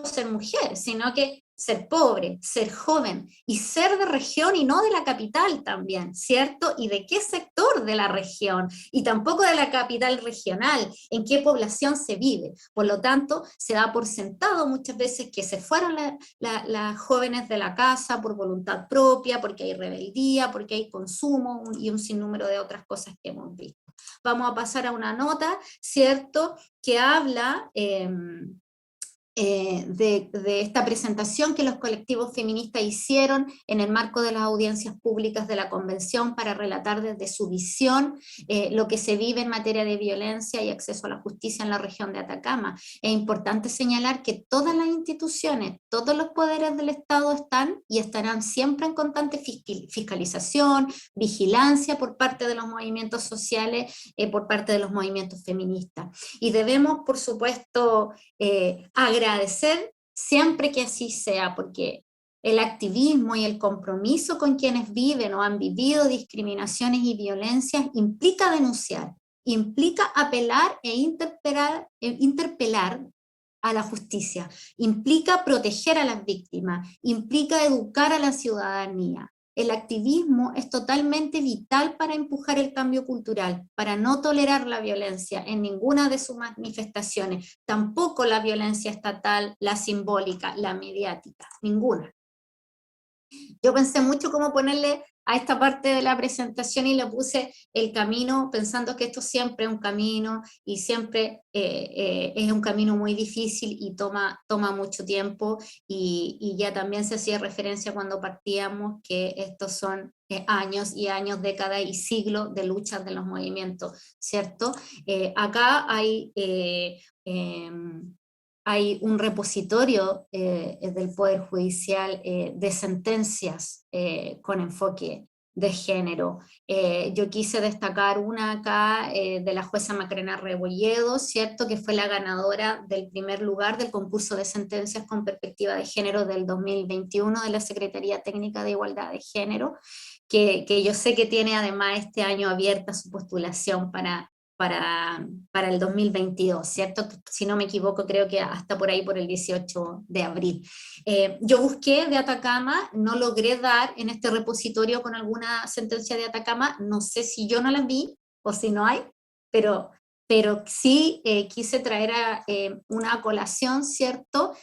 ser mujer, sino que ser pobre, ser joven y ser de región y no de la capital también, ¿cierto? ¿Y de qué sector de la región? Y tampoco de la capital regional, en qué población se vive. Por lo tanto, se da por sentado muchas veces que se fueron las jóvenes de la casa por voluntad propia, porque hay rebeldía, porque hay consumo y un sinnúmero de otras cosas que hemos visto. Vamos a pasar a una nota, ¿cierto?, que habla de esta presentación que los colectivos feministas hicieron en el marco de las audiencias públicas de la Convención para relatar desde su visión lo que se vive en materia de violencia y acceso a la justicia en la región de Atacama. Es importante señalar que todas las instituciones, todos los poderes del Estado están y estarán siempre en constante fiscalización, vigilancia por parte de los movimientos sociales, por parte de los movimientos feministas. Y debemos, por supuesto, agradecer siempre que así sea, porque el activismo y el compromiso con quienes viven o han vivido discriminaciones y violencias implica denunciar, implica apelar e interpelar a la justicia, implica proteger a las víctimas, implica educar a la ciudadanía. El activismo es totalmente vital para empujar el cambio cultural, para no tolerar la violencia en ninguna de sus manifestaciones, tampoco la violencia estatal, la simbólica, la mediática, ninguna. Yo pensé mucho cómo ponerle a esta parte de la presentación y le puse el camino, pensando que esto siempre es un camino y siempre es un camino muy difícil y toma mucho tiempo, y ya también se hacía referencia cuando partíamos que estos son años y años, décadas y siglos de luchas de los movimientos, ¿cierto? Acá hay un repositorio del Poder Judicial de sentencias con enfoque de género. Yo quise destacar una acá de la jueza Macarena Rebolledo, ¿cierto?, que fue la ganadora del primer lugar del concurso de sentencias con perspectiva de género del 2021 de la Secretaría Técnica de Igualdad de Género, que yo sé que tiene además este año abierta su postulación para el 2022, ¿cierto? Si no me equivoco, creo que hasta por ahí, por el 18 de abril. Yo busqué de Atacama, no logré dar en este repositorio con alguna sentencia de Atacama, no sé si yo no las vi o si no hay, pero sí quise traer una colación, ¿cierto?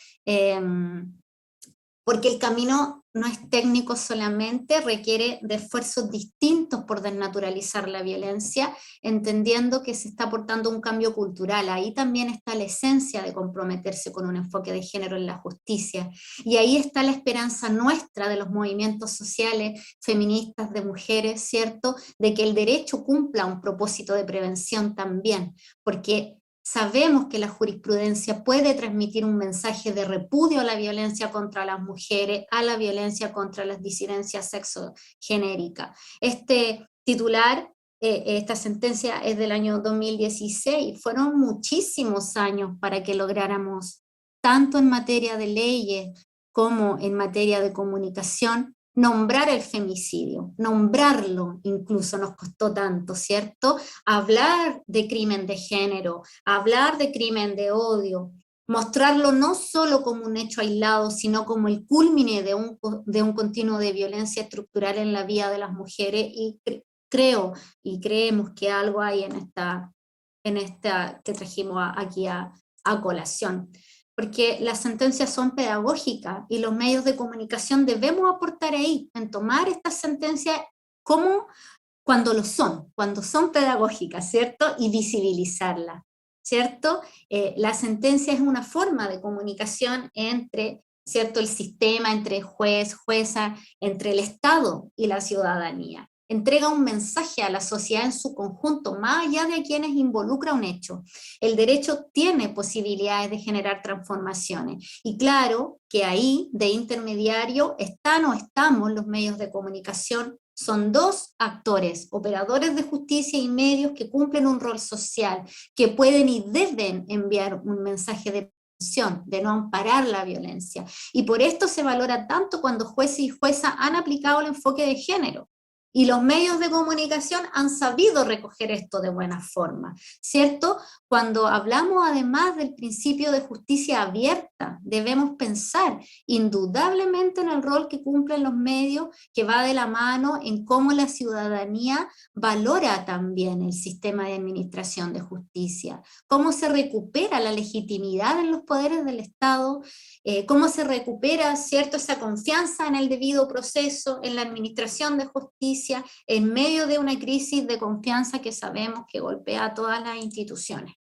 Porque el camino no es técnico solamente, requiere de esfuerzos distintos por desnaturalizar la violencia, entendiendo que se está aportando un cambio cultural. Ahí también está la esencia de comprometerse con un enfoque de género en la justicia. Y ahí está la esperanza nuestra de los movimientos sociales, feministas, de mujeres, ¿cierto?, de que el derecho cumpla un propósito de prevención también, porque sabemos que la jurisprudencia puede transmitir un mensaje de repudio a la violencia contra las mujeres, a la violencia contra las disidencias sexogenéricas. Este titular, esta sentencia es del año 2016, fueron muchísimos años para que lográramos, tanto en materia de leyes como en materia de comunicación, nombrar el femicidio, nombrarlo incluso nos costó tanto, ¿cierto? Hablar de crimen de género, hablar de crimen de odio, mostrarlo no solo como un hecho aislado, sino como el culmine de un continuo de violencia estructural en la vida de las mujeres, y creo y creemos que algo hay en esta que trajimos aquí a colación. Porque las sentencias son pedagógicas y los medios de comunicación debemos aportar ahí, en tomar estas sentencias como cuando son pedagógicas, ¿cierto? Y visibilizarlas, ¿cierto? La sentencia es una forma de comunicación entre, ¿cierto?, el sistema, entre juez, jueza, entre el Estado y la ciudadanía. Entrega un mensaje a la sociedad en su conjunto, más allá de a quienes involucra un hecho. El derecho tiene posibilidades de generar transformaciones, y claro que ahí, de intermediario, estamos los medios de comunicación. Son dos actores, operadores de justicia y medios que cumplen un rol social, que pueden y deben enviar un mensaje de prevención, de no amparar la violencia. Y por esto se valora tanto cuando jueces y juezas han aplicado el enfoque de género. Y los medios de comunicación han sabido recoger esto de buena forma, ¿cierto? Cuando hablamos además del principio de justicia abierta, debemos pensar indudablemente en el rol que cumplen los medios, que va de la mano en cómo la ciudadanía valora también el sistema de administración de justicia, cómo se recupera la legitimidad en los poderes del Estado, cómo se recupera, ¿cierto?, esa confianza en el debido proceso, en la administración de justicia, en medio de una crisis de confianza que sabemos que golpea a todas las instituciones.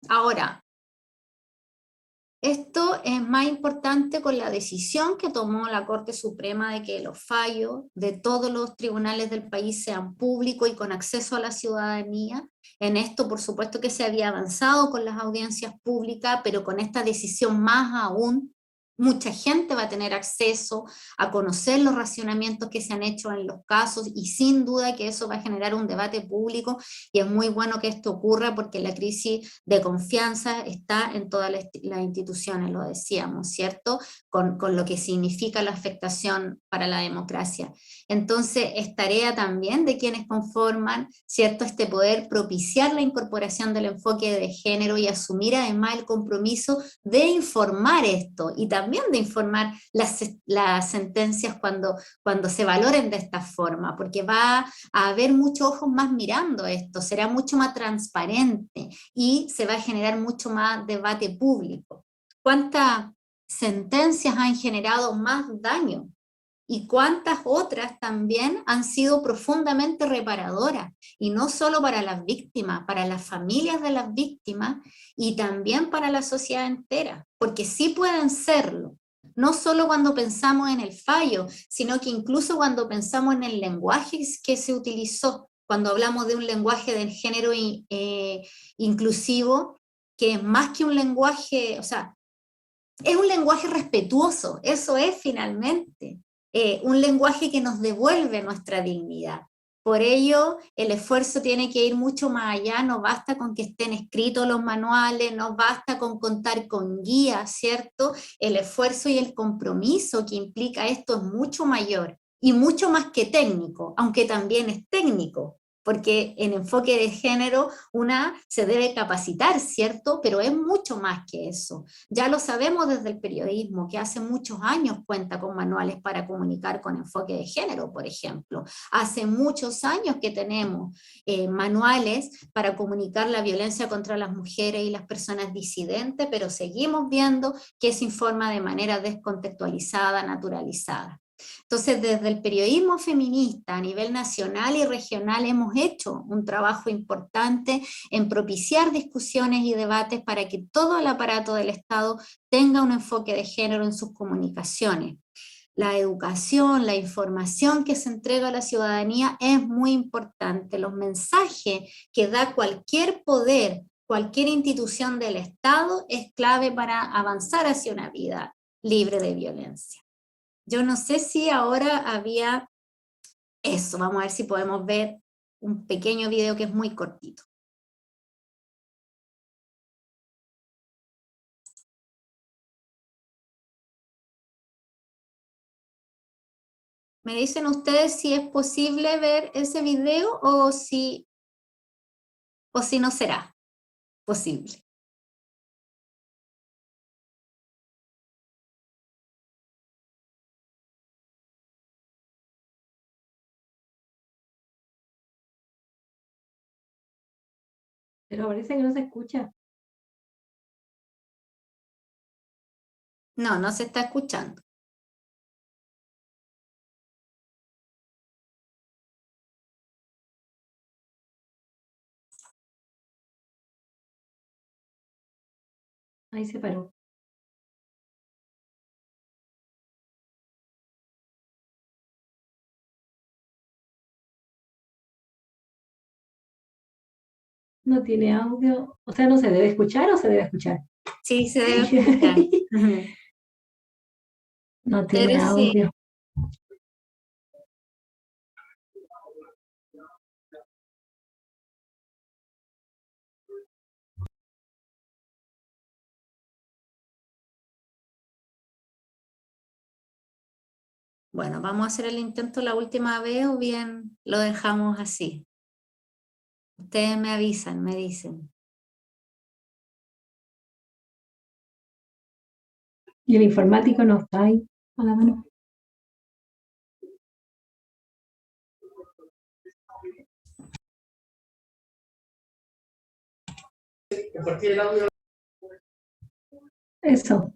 Ahora, esto es más importante con la decisión que tomó la Corte Suprema de que los fallos de todos los tribunales del país sean públicos y con acceso a la ciudadanía. En esto, por supuesto que se había avanzado con las audiencias públicas, pero con esta decisión más aún, mucha gente va a tener acceso a conocer los racionamientos que se han hecho en los casos, y sin duda que eso va a generar un debate público, y es muy bueno que esto ocurra porque la crisis de confianza está en todas las instituciones, lo decíamos, ¿cierto? Con lo que significa la afectación para la democracia. Entonces es tarea también de quienes conforman, ¿cierto?, este poder propiciar la incorporación del enfoque de género y asumir además el compromiso de informar esto, y también de informar las sentencias cuando se valoren de esta forma, porque va a haber muchos ojos más mirando esto, será mucho más transparente y se va a generar mucho más debate público. ¿Cuántas sentencias han generado más daño? Y cuántas otras también han sido profundamente reparadoras, y no solo para las víctimas, para las familias de las víctimas y también para la sociedad entera, porque sí pueden serlo, no solo cuando pensamos en el fallo, sino que incluso cuando pensamos en el lenguaje que se utilizó, cuando hablamos de un lenguaje del género inclusivo, que es más que un lenguaje, o sea, es un lenguaje respetuoso, eso es finalmente. un lenguaje que nos devuelve nuestra dignidad. Por ello, el esfuerzo tiene que ir mucho más allá, no basta con que estén escritos los manuales, no basta con contar con guías, ¿cierto? El esfuerzo y el compromiso que implica esto es mucho mayor y mucho más que técnico, aunque también es técnico, porque en enfoque de género una se debe capacitar, ¿cierto? Pero es mucho más que eso. Ya lo sabemos desde el periodismo, que hace muchos años cuenta con manuales para comunicar con enfoque de género, por ejemplo. Hace muchos años que tenemos manuales para comunicar la violencia contra las mujeres y las personas disidentes, pero seguimos viendo que se informa de manera descontextualizada, naturalizada. Entonces, desde el periodismo feminista a nivel nacional y regional hemos hecho un trabajo importante en propiciar discusiones y debates para que todo el aparato del Estado tenga un enfoque de género en sus comunicaciones. La educación, la información que se entrega a la ciudadanía es muy importante. Los mensajes que da cualquier poder, cualquier institución del Estado es clave para avanzar hacia una vida libre de violencia. Yo no sé si ahora había eso, vamos a ver si podemos ver un pequeño video que es muy cortito. ¿Me dicen ustedes si es posible ver ese video o si no será posible? Pero parece que no se escucha. No, no se está escuchando. Ahí se paró. No tiene audio, o sea, ¿no se debe escuchar o se debe escuchar? Sí, se debe escuchar. No tiene Pero sí. audio. Bueno, vamos a hacer el intento la última vez o bien lo dejamos así. Ustedes me avisan, me dicen. Y el informático no está ahí a la mano. Compartir el audio. Eso.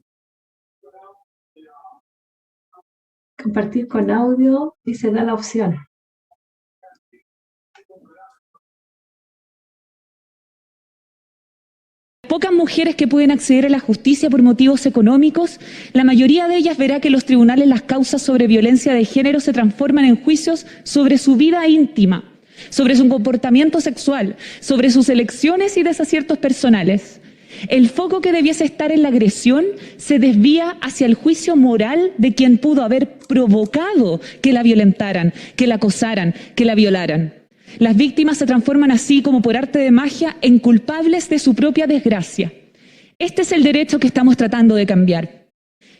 Compartir con audio y se da la opción. Pocas mujeres que pueden acceder a la justicia por motivos económicos, la mayoría de ellas verá que los tribunales las causas sobre violencia de género se transforman en juicios sobre su vida íntima, sobre su comportamiento sexual, sobre sus elecciones y desaciertos personales. El foco que debiese estar en la agresión se desvía hacia el juicio moral de quien pudo haber provocado que la violentaran, que la acosaran, que la violaran. Las víctimas se transforman así, como por arte de magia, en culpables de su propia desgracia. Este es el derecho que estamos tratando de cambiar.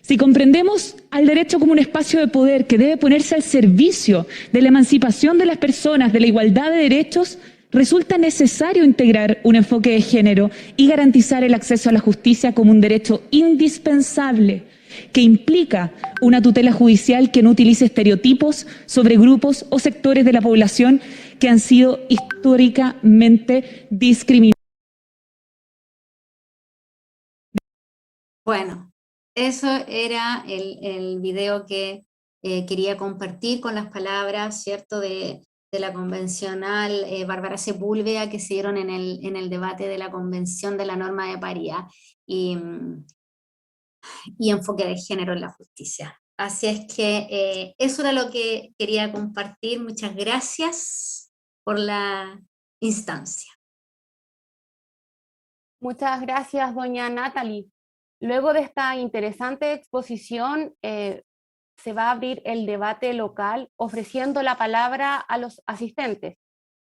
Si comprendemos al derecho como un espacio de poder que debe ponerse al servicio de la emancipación de las personas, de la igualdad de derechos, resulta necesario integrar un enfoque de género y garantizar el acceso a la justicia como un derecho indispensable, que implica una tutela judicial que no utilice estereotipos sobre grupos o sectores de la población que han sido históricamente discriminados. Bueno, eso era el video que quería compartir con las palabras, ¿cierto?, de la convencional Bárbara Sepúlveda, que se dieron en el debate de la Convención de la Norma de Paridad y enfoque de género en la justicia. Así es que eso era lo que quería compartir. Muchas gracias por la instancia. Muchas gracias, doña Natalie. Luego de esta interesante exposición, se va a abrir el debate local ofreciendo la palabra a los asistentes.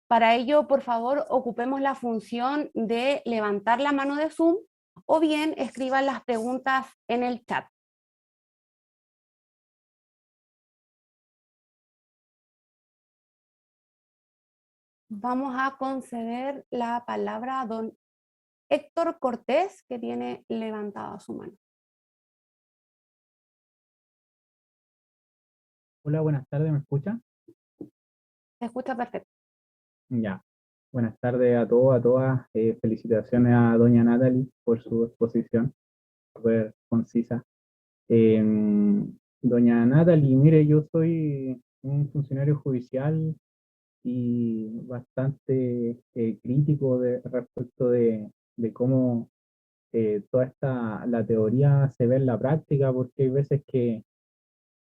Para ello, por favor, ocupemos la función de levantar la mano de Zoom o bien escriban las preguntas en el chat. Vamos a conceder la palabra a don Héctor Cortés, que tiene levantada su mano. Hola, buenas tardes, ¿me escucha? Se escucha perfecto. Ya. Buenas tardes a todos, a todas. Felicitaciones a doña Natalie por su exposición, súper concisa. Doña Natalie, mire, yo soy un funcionario judicial y bastante crítico respecto de cómo toda la teoría se ve en la práctica, porque hay veces que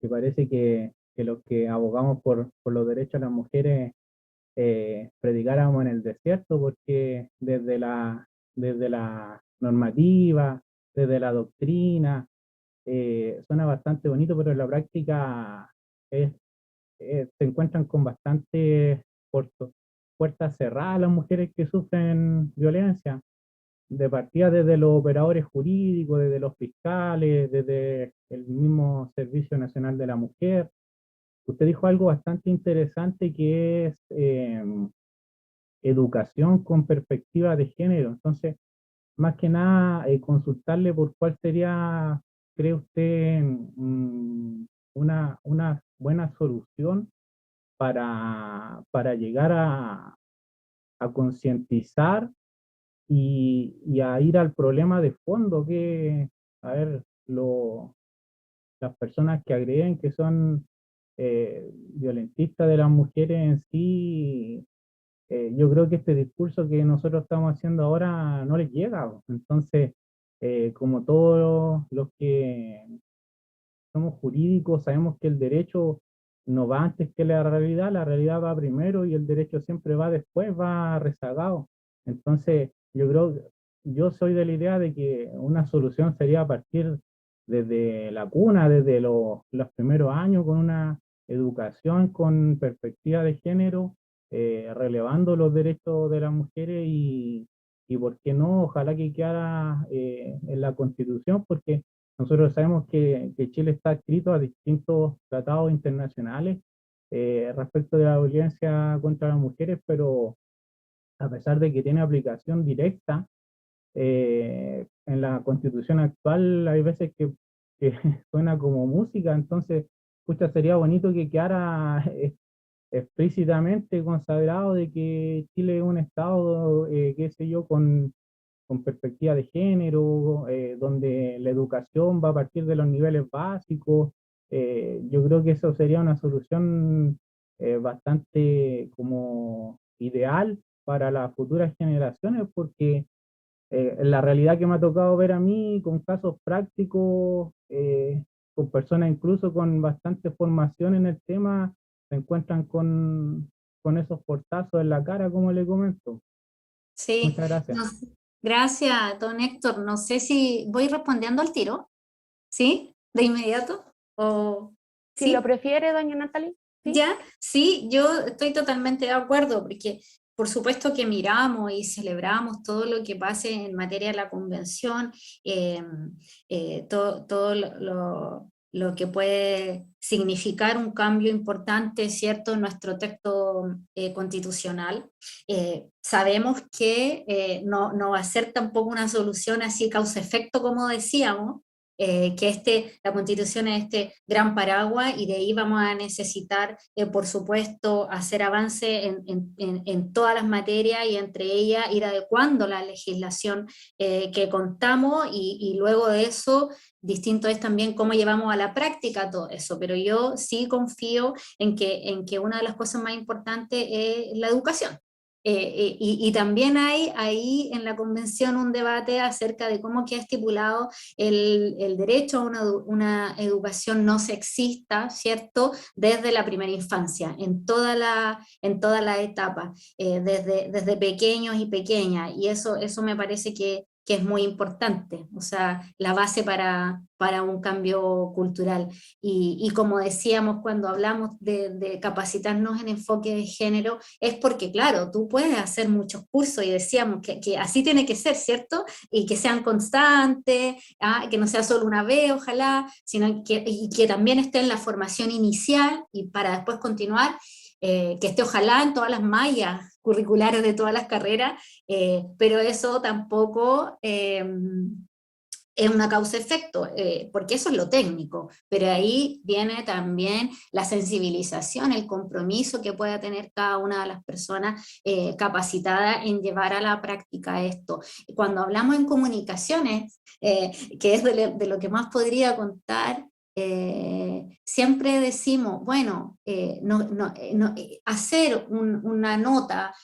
parece que los que abogamos por los derechos de las mujeres predicáramos en el desierto, porque desde la normativa, desde la doctrina, suena bastante bonito, pero en la práctica se encuentran con bastante puertas cerradas las mujeres que sufren violencia, de partida desde los operadores jurídicos, desde los fiscales, desde el mismo Servicio Nacional de la Mujer. Usted dijo algo bastante interesante que es educación con perspectiva de género. Entonces, más que nada, consultarle por cuál sería, cree usted, una buena solución para llegar a concientizar y a ir al problema de fondo, que, a ver, las personas que agreden, que son violentistas de las mujeres en sí, yo creo que este discurso que nosotros estamos haciendo ahora no les llega. Entonces, como todos los que somos jurídicos, sabemos que el derecho no va antes que la realidad va primero y el derecho siempre va después, va rezagado. Entonces, yo soy de la idea de que una solución sería partir desde la cuna, desde los primeros años, con una educación con perspectiva de género, relevando los derechos de las mujeres y por qué no, ojalá que quedara en la Constitución, porque nosotros sabemos que Chile está adscrito a distintos tratados internacionales respecto de la violencia contra las mujeres, pero a pesar de que tiene aplicación directa, en la Constitución actual hay veces que suena como música. Entonces, pucha, sería bonito que quedara explícitamente consagrado de que Chile es un Estado, qué sé yo, con perspectiva de género, donde la educación va a partir de los niveles básicos. Yo creo que eso sería una solución bastante como ideal para las futuras generaciones, porque la realidad que me ha tocado ver a mí con casos prácticos, con personas incluso con bastante formación en el tema, se encuentran con esos portazos en la cara, como le comento. Sí. Muchas gracias. Gracias, don Héctor. No sé si voy respondiendo al tiro, ¿sí? ¿De inmediato? ¿O si ¿sí? lo prefiere, doña Natalie. ¿Sí? Ya, sí, yo estoy totalmente de acuerdo, porque por supuesto que miramos celebramos todo lo que pase en materia de la convención, todo lo que puede significar un cambio importante, ¿cierto?, en nuestro texto constitucional. Sabemos que no va a ser tampoco una solución así causa-efecto, como decíamos, que la Constitución es este gran paraguas y de ahí vamos a necesitar, por supuesto, hacer avance en todas las materias y entre ellas ir adecuando la legislación que contamos y luego de eso, distinto es también cómo llevamos a la práctica todo eso, pero yo sí confío en que una de las cosas más importantes es la educación. Y también hay ahí en la convención un debate acerca de cómo queda estipulado el derecho a una educación no sexista, ¿cierto?, desde la primera infancia, en toda la etapa, desde pequeños y pequeñas, y eso me parece que que es muy importante, o sea, la base para un cambio cultural. Y como decíamos cuando hablamos de capacitarnos en enfoque de género, es porque, claro, tú puedes hacer muchos cursos y decíamos que así tiene que ser, ¿cierto? Y que sean constantes, que no sea solo una vez, ojalá, sino que también esté en la formación inicial y para después continuar. Que esté ojalá en todas las mallas curriculares de todas las carreras, pero eso tampoco es una causa-efecto, porque eso es lo técnico, pero ahí viene también la sensibilización, el compromiso que pueda tener cada una de las personas capacitadas en llevar a la práctica esto. Cuando hablamos en comunicaciones, que es de lo que más podría contar, siempre decimos, bueno, hacer una nota,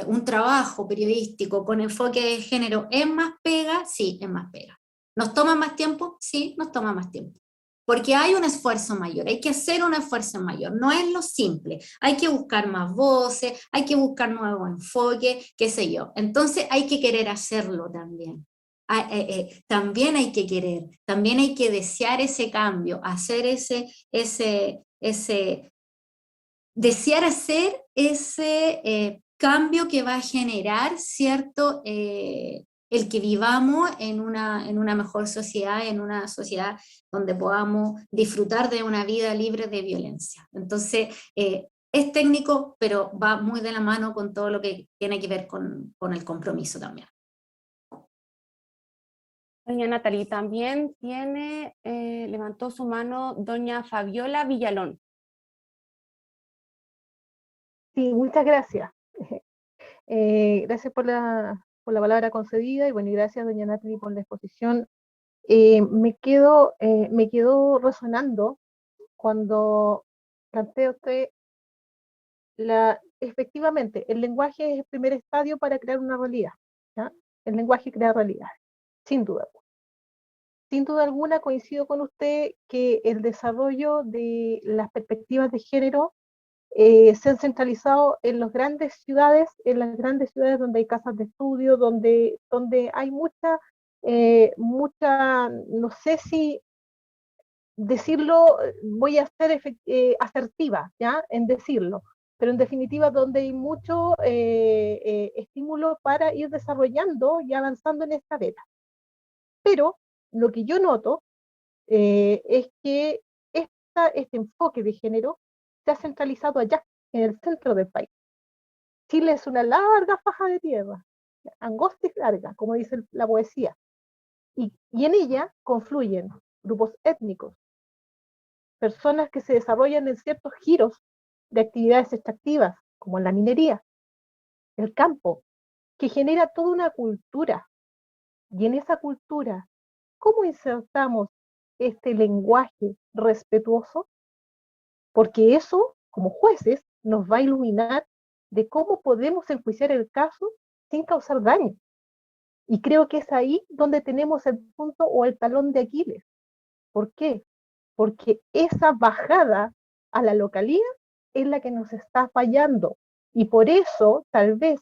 un trabajo periodístico con enfoque de género, ¿es más pega? Sí, es más pega. ¿Nos toma más tiempo? Sí, nos toma más tiempo. Porque hay un esfuerzo mayor, hay que hacer un esfuerzo mayor, no es lo simple, hay que buscar más voces, hay que buscar nuevos enfoques, qué sé yo. Entonces hay que querer hacerlo también. También hay que querer, también hay que desear ese cambio, hacer desear hacer ese cambio que va a generar, ¿cierto? El que vivamos en una mejor sociedad, en una sociedad donde podamos disfrutar de una vida libre de violencia. Entonces, es técnico, pero va muy de la mano con todo lo que tiene que ver con el compromiso también. Doña Natalie, también levantó su mano doña Fabiola Villalón. Sí, muchas gracias. Gracias por la palabra concedida y bueno, y gracias doña Natalie por la exposición. Me quedo resonando cuando plantea usted efectivamente, el lenguaje es el primer estadio para crear una realidad, ¿ya? El lenguaje crea realidad, sin duda. Sin duda alguna coincido con usted que el desarrollo de las perspectivas de género se han centralizado en las grandes ciudades donde hay casas de estudio, donde hay mucha, no sé si decirlo, voy a ser asertiva, ¿ya? En decirlo, pero en definitiva donde hay mucho estímulo para ir desarrollando y avanzando en esta beta. Pero lo que yo noto es que este enfoque de género se ha centralizado allá, en el centro del país. Chile es una larga faja de tierra, angosta y larga, como dice la poesía, y en ella confluyen grupos étnicos, personas que se desarrollan en ciertos giros de actividades extractivas, como la minería, el campo, que genera toda una cultura. Y en esa cultura, ¿cómo insertamos este lenguaje respetuoso? Porque eso, como jueces, nos va a iluminar de cómo podemos enjuiciar el caso sin causar daño. Y creo que es ahí donde tenemos el punto o el talón de Aquiles. ¿Por qué? Porque esa bajada a la localía es la que nos está fallando. Y por eso, tal vez,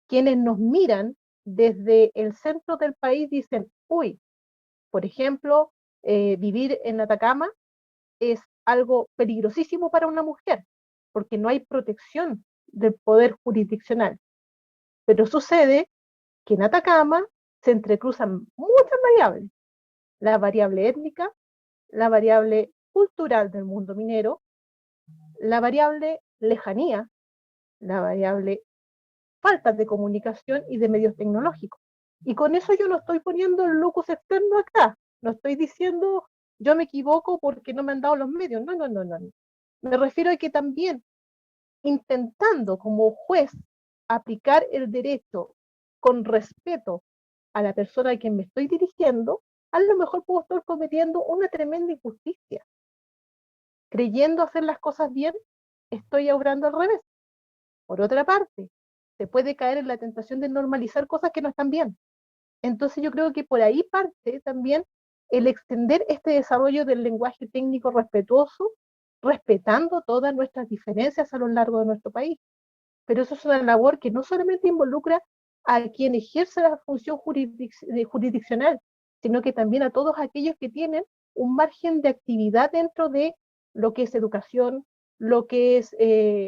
quienes nos miran desde el centro del país dicen, uy, por ejemplo, vivir en Atacama es algo peligrosísimo para una mujer, porque no hay protección del poder jurisdiccional. Pero sucede que en Atacama se entrecruzan muchas variables. La variable étnica, la variable cultural del mundo minero, la variable lejanía, la variable falta de comunicación y de medios tecnológicos. Y con eso yo no estoy poniendo el locus externo acá, no estoy diciendo yo me equivoco porque no me han dado los medios, no. Me refiero a que también intentando como juez aplicar el derecho con respeto a la persona a quien me estoy dirigiendo, a lo mejor puedo estar cometiendo una tremenda injusticia. Creyendo hacer las cosas bien, estoy obrando al revés. Por otra parte, se puede caer en la tentación de normalizar cosas que no están bien. Entonces yo creo que por ahí parte también el extender este desarrollo del lenguaje técnico respetuoso, respetando todas nuestras diferencias a lo largo de nuestro país. Pero eso es una labor que no solamente involucra a quien ejerce la función jurisdiccional, sino que también a todos aquellos que tienen un margen de actividad dentro de lo que es educación, lo que es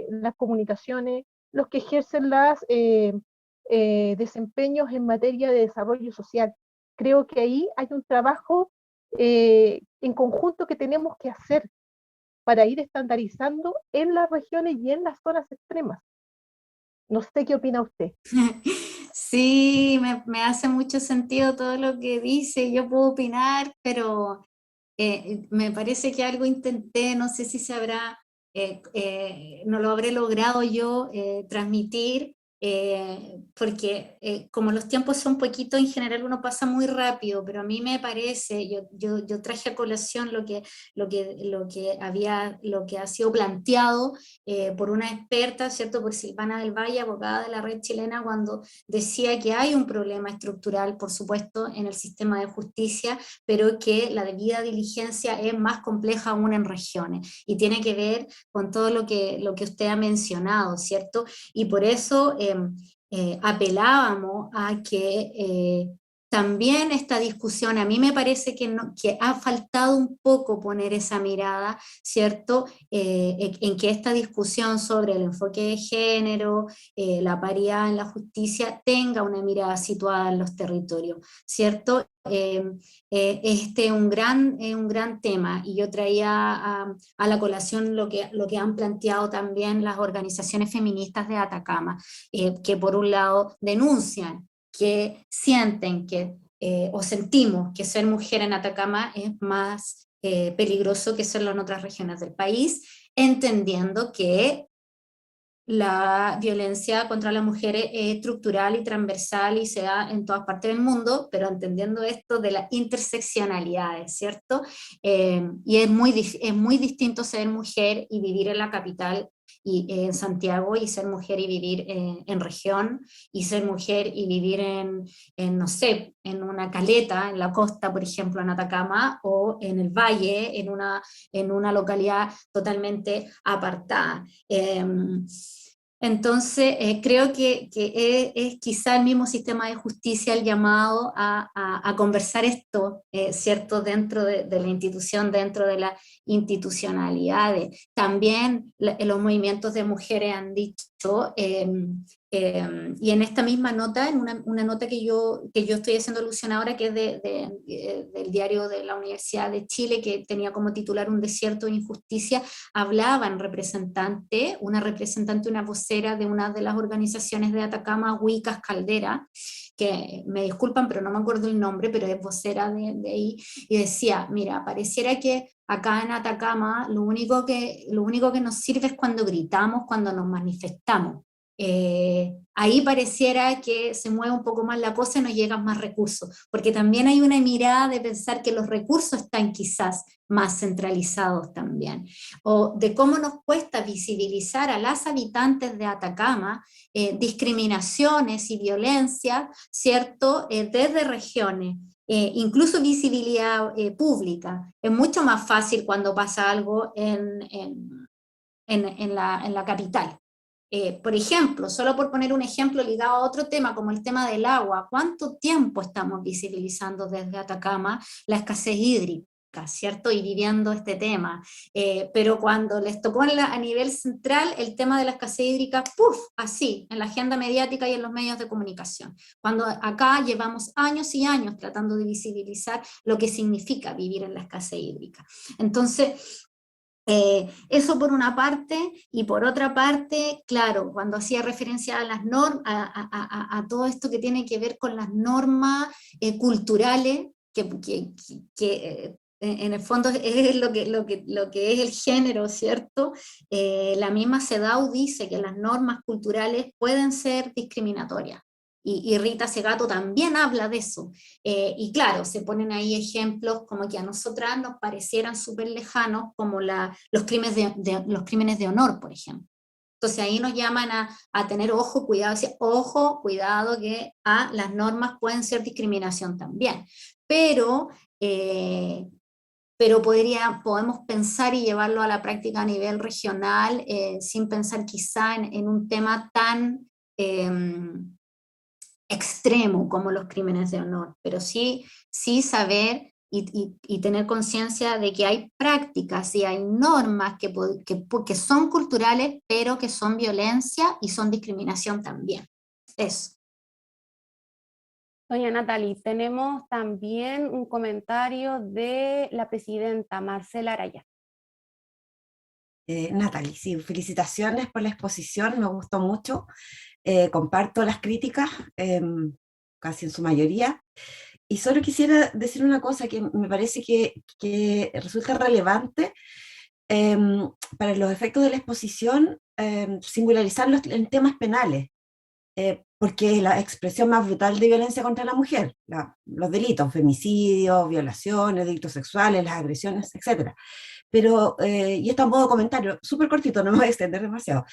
las comunicaciones, los que ejercen los desempeños en materia de desarrollo social. Creo que ahí hay un trabajo en conjunto que tenemos que hacer para ir estandarizando en las regiones y en las zonas extremas. No sé qué opina usted. Sí, me hace mucho sentido todo lo que dice, yo puedo opinar, pero me parece que algo intenté, no sé si se habrá, no lo habré logrado yo transmitir, porque como los tiempos son poquitos, en general uno pasa muy rápido, pero a mí me parece, yo traje a colación lo que ha sido planteado por una experta, ¿cierto? Por Silvana del Valle, abogada de la Red Chilena, cuando decía que hay un problema estructural, por supuesto, en el sistema de justicia, pero que la debida diligencia es más compleja aún en regiones, y tiene que ver con todo lo que usted ha mencionado, ¿cierto? Y por eso apelábamos a que también esta discusión, a mí me parece que ha faltado un poco poner esa mirada, ¿cierto? En que esta discusión sobre el enfoque de género, la paridad en la justicia, tenga una mirada situada en los territorios, ¿cierto? Este es un gran tema, y yo traía a la colación lo que han planteado también las organizaciones feministas de Atacama, que por un lado denuncian que sienten que, o sentimos que ser mujer en Atacama es más peligroso que serlo en otras regiones del país, entendiendo que la violencia contra las mujeres es estructural y transversal y se da en todas partes del mundo, pero entendiendo esto de las interseccionalidades, ¿cierto? Y es muy distinto ser mujer y vivir en la capital, y en Santiago, y ser mujer y vivir en región, y ser mujer y vivir no sé, en una caleta, en la costa, por ejemplo, en Atacama, o en el valle, en una localidad totalmente apartada. Entonces, creo que es quizá el mismo sistema de justicia el llamado a conversar esto, ¿cierto?, dentro de la institución, dentro de las institucionalidades. También los movimientos de mujeres han dicho, y en esta misma nota, en una nota que yo estoy haciendo alusión ahora, que es del diario de la Universidad de Chile, que tenía como titular Un desierto de injusticia, hablaban una representante, una vocera de una de las organizaciones de Atacama, Huicas Caldera, que me disculpan, pero no me acuerdo el nombre, pero es vocera de ahí, y decía, mira, pareciera que acá en Atacama lo único que nos sirve es cuando gritamos, cuando nos manifestamos. Ahí pareciera que se mueve un poco más la cosa y nos llegan más recursos, porque también hay una mirada de pensar que los recursos están quizás más centralizados también, o de cómo nos cuesta visibilizar a las habitantes de Atacama discriminaciones y violencia, ¿cierto?, desde regiones. Incluso visibilidad pública. Es mucho más fácil cuando pasa algo en la capital. Por ejemplo, solo por poner un ejemplo ligado a otro tema, como el tema del agua, ¿cuánto tiempo estamos visibilizando desde Atacama la escasez hídrica, ¿cierto? Y viviendo este tema. Pero cuando les tocó a nivel central el tema de la escasez hídrica, ¡puf!, así, en la agenda mediática y en los medios de comunicación. Cuando acá llevamos años y años tratando de visibilizar lo que significa vivir en la escasez hídrica. Entonces, eso por una parte, y por otra parte, claro, cuando hacía referencia a las normas, a todo esto que tiene que ver con las normas culturales, que en el fondo es lo que es el género, ¿cierto? La misma CEDAW dice que las normas culturales pueden ser discriminatorias. Y Rita Segato también habla de eso. Y claro, se ponen ahí ejemplos como que a nosotras nos parecieran súper lejanos, como los crímenes de honor, por ejemplo. Entonces ahí nos llaman a tener ojo, cuidado, cuidado, que las normas pueden ser discriminación también. Pero podemos pensar y llevarlo a la práctica a nivel regional, sin pensar quizá en un tema tan extremo como los crímenes de honor, pero sí saber y tener conciencia de que hay prácticas y hay normas que son culturales, pero que son violencia y son discriminación también. Eso. Doña Natalie, tenemos también un comentario de la presidenta Marcela Araya. Natalie, sí, felicitaciones por la exposición, me gustó mucho. Comparto las críticas, casi en su mayoría. Y solo quisiera decir una cosa que me parece que resulta relevante para los efectos de la exposición, singularizarlos en temas penales. Porque es la expresión más brutal de violencia contra la mujer, los delitos, femicidios, violaciones, delitos sexuales, las agresiones, etc. Pero, y esto a modo de comentario, súper cortito, no me voy a extender demasiado.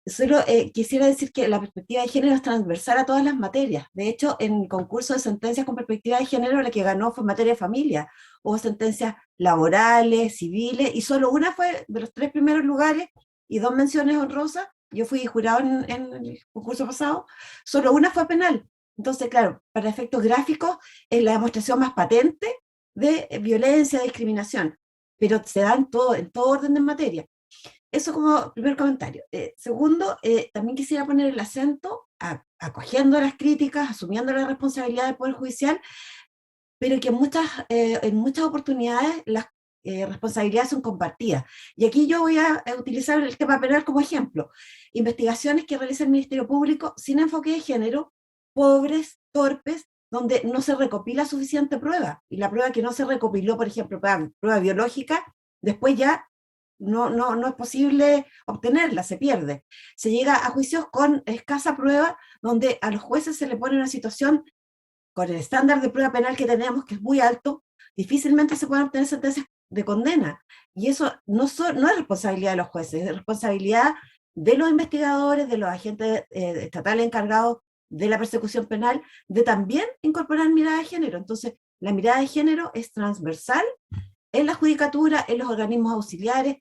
Solo quisiera decir que la perspectiva de género es transversal a todas las materias. De hecho, en el concurso de sentencias con perspectiva de género, la que ganó fue en materia de familia. Hubo sentencias laborales, civiles, y solo una fue de los 3 primeros lugares, y 2 menciones honrosas. Yo fui jurado en el concurso pasado, solo una fue penal. Entonces, claro, para efectos gráficos es la demostración más patente de violencia, discriminación, pero se da en todo orden de materia. Eso como primer comentario. Segundo, también quisiera poner el acento, acogiendo las críticas, asumiendo la responsabilidad del Poder Judicial, pero que en muchas oportunidades las responsabilidades son compartidas. Y aquí yo voy a utilizar el tema penal como ejemplo. Investigaciones que realiza el Ministerio Público sin enfoque de género, pobres, torpes, donde no se recopila suficiente prueba. Y la prueba que no se recopiló, por ejemplo, prueba biológica, después ya no es posible obtenerla, se pierde. Se llega a juicios con escasa prueba, donde a los jueces se le pone una situación con el estándar de prueba penal que tenemos, que es muy alto, difícilmente se pueden obtener sentencias de condena. Y eso no es responsabilidad de los jueces, es responsabilidad de los investigadores, de los agentes estatales encargados de la persecución penal, de también incorporar mirada de género. Entonces, la mirada de género es transversal en la judicatura, en los organismos auxiliares,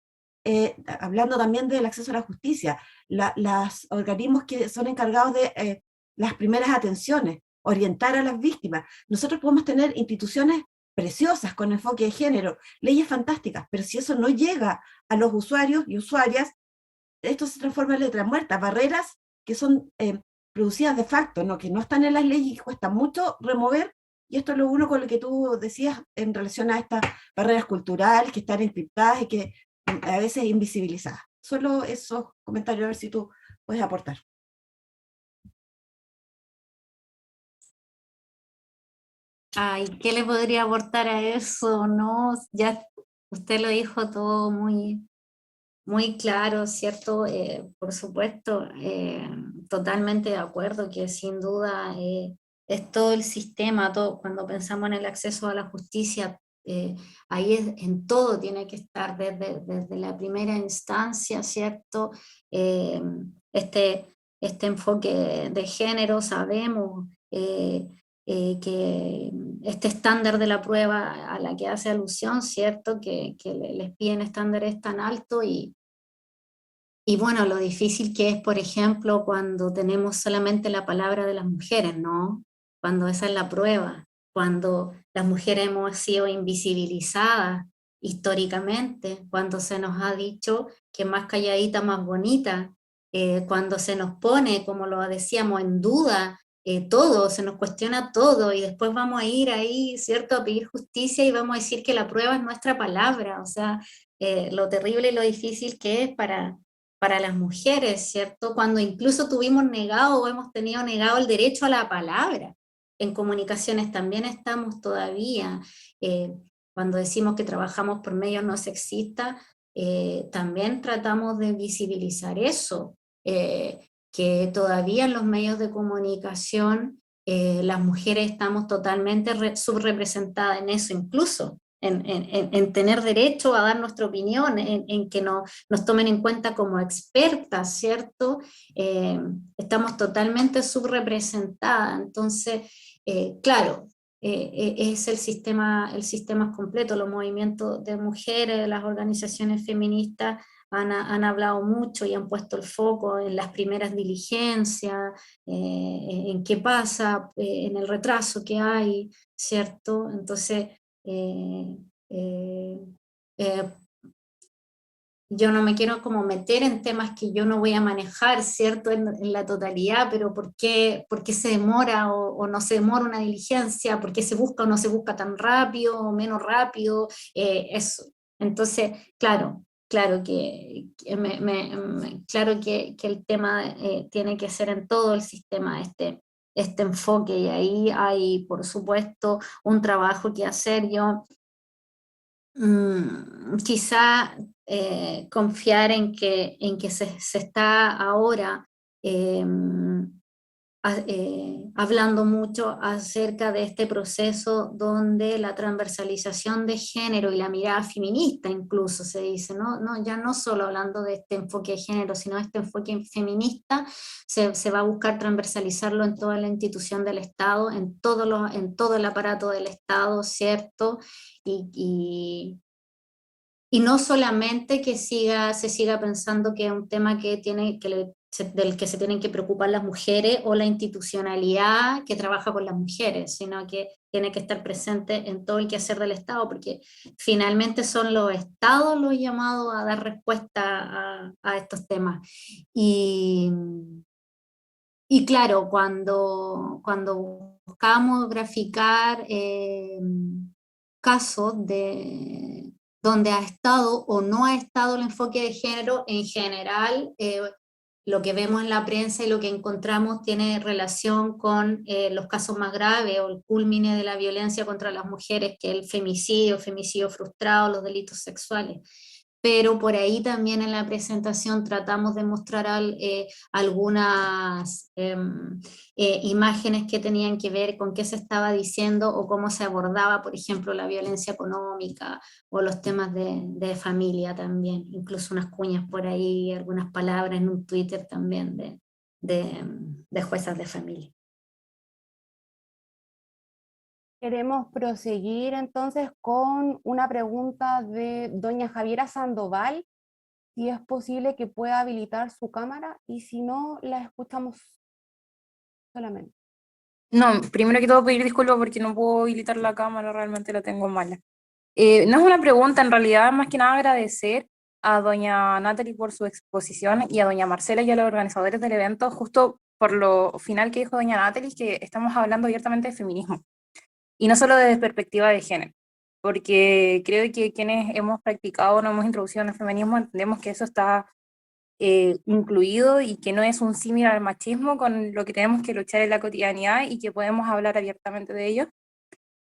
hablando también del acceso a la justicia, los organismos que son encargados de las primeras atenciones, orientar a las víctimas. Nosotros podemos tener instituciones preciosas con enfoque de género, leyes fantásticas, pero si eso no llega a los usuarios y usuarias, esto se transforma en letras muertas, barreras que son producidas de facto, ¿no? Que no están en las leyes y cuesta mucho remover, y esto es lo uno con lo que tú decías en relación a estas barreras culturales que están encriptadas y que a veces invisibilizadas. Solo esos comentarios, a ver si tú puedes aportar. Ay, ¿qué le podría aportar a eso? No, ya usted lo dijo todo muy claro, ¿cierto? Por supuesto, totalmente de acuerdo que sin duda es todo el sistema, cuando pensamos en el acceso a la justicia, ahí en todo tiene que estar, desde la primera instancia, ¿cierto? Este enfoque de género, sabemos que este estándar de la prueba a la que hace alusión, ¿cierto? Que les piden estándares tan altos y bueno, lo difícil que es, por ejemplo, cuando tenemos solamente la palabra de las mujeres, ¿no? Cuando esa es la prueba, cuando las mujeres hemos sido invisibilizadas históricamente, cuando se nos ha dicho que más calladita, más bonita, cuando se nos pone, como lo decíamos, en duda, todo, se nos cuestiona todo y después vamos a ir ahí, ¿cierto?, a pedir justicia y vamos a decir que la prueba es nuestra palabra, o sea, lo terrible y lo difícil que es para las mujeres, ¿cierto?, cuando incluso tuvimos negado o hemos tenido negado el derecho a la palabra. En comunicaciones también estamos todavía, cuando decimos que trabajamos por medios no sexistas, también tratamos de visibilizar eso, que todavía en los medios de comunicación las mujeres estamos totalmente subrepresentadas en eso, incluso en tener derecho a dar nuestra opinión, en que nos tomen en cuenta como expertas, ¿cierto? Estamos totalmente subrepresentadas, entonces, claro, es el sistema completo, los movimientos de mujeres, las organizaciones feministas han hablado mucho y han puesto el foco en las primeras diligencias, en qué pasa, en el retraso que hay, ¿cierto? Entonces, yo no me quiero como meter en temas que yo no voy a manejar, ¿cierto? En la totalidad, pero ¿por qué se demora o no se demora una diligencia? ¿Por qué se busca o no se busca tan rápido o menos rápido? Eso. Entonces, claro que el tema tiene que ser en todo el sistema este enfoque, y ahí hay, por supuesto, un trabajo que hacer. Yo quizá confiar en que se está ahora hablando mucho acerca de este proceso donde la transversalización de género y la mirada feminista incluso se dice, ya no solo hablando de este enfoque de género, sino este enfoque feminista, se va a buscar transversalizarlo en toda la institución del Estado, en todo el aparato del Estado, ¿cierto? Y no solamente que se siga pensando que es un tema del que se tienen que preocupar las mujeres o la institucionalidad que trabaja con las mujeres, sino que tiene que estar presente en todo el quehacer del Estado, porque finalmente son los Estados los llamados a dar respuesta a estos temas. Y claro, cuando buscamos graficar casos donde ha estado o no ha estado el enfoque de género, en general, lo que vemos en la prensa y lo que encontramos tiene relación con los casos más graves o el culmine de la violencia contra las mujeres, que es el femicidio frustrado, los delitos sexuales. Pero por ahí también en la presentación tratamos de mostrar algunas imágenes que tenían que ver con qué se estaba diciendo o cómo se abordaba, por ejemplo, la violencia económica o los temas de familia también, incluso unas cuñas por ahí, algunas palabras en un Twitter también de juezas de familia. Queremos proseguir entonces con una pregunta de doña Javiera Sandoval, si es posible que pueda habilitar su cámara, y si no, la escuchamos solamente. No, primero que todo pedir disculpas porque no puedo habilitar la cámara, realmente la tengo mala. No es una pregunta, en realidad, más que nada agradecer a doña Natalie por su exposición y a doña Marcela y a los organizadores del evento, justo por lo final que dijo doña Natalie, que estamos hablando abiertamente de feminismo. Y no solo desde perspectiva de género, porque creo que quienes hemos practicado o nos hemos introducido en el feminismo entendemos que eso está incluido y que no es un símil al machismo con lo que tenemos que luchar en la cotidianidad y que podemos hablar abiertamente de ello.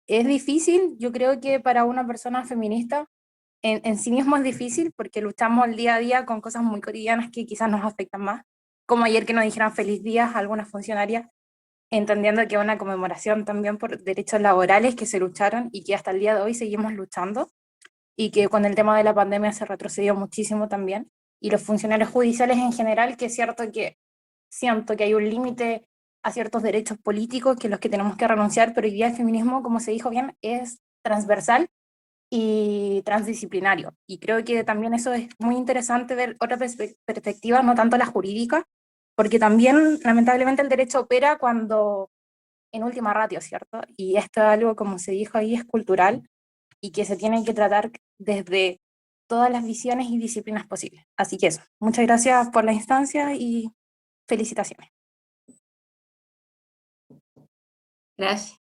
Es difícil, yo creo que para una persona feminista en sí mismo es difícil porque luchamos el día a día con cosas muy cotidianas que quizás nos afectan más, como ayer que nos dijeran feliz día a algunas funcionarias, entendiendo que es una conmemoración también por derechos laborales que se lucharon y que hasta el día de hoy seguimos luchando, y que con el tema de la pandemia se retrocedió muchísimo también, y los funcionarios judiciales en general, que es cierto que siento que hay un límite a ciertos derechos políticos que los que tenemos que renunciar, pero hoy día el feminismo, como se dijo bien, es transversal y transdisciplinario, y creo que también eso es muy interesante ver otra perspectiva, no tanto la jurídica, porque también lamentablemente el derecho opera cuando en última ratio, ¿cierto? Y esto es algo, como se dijo ahí, es cultural y que se tiene que tratar desde todas las visiones y disciplinas posibles. Así que eso, muchas gracias por la instancia y felicitaciones. Gracias.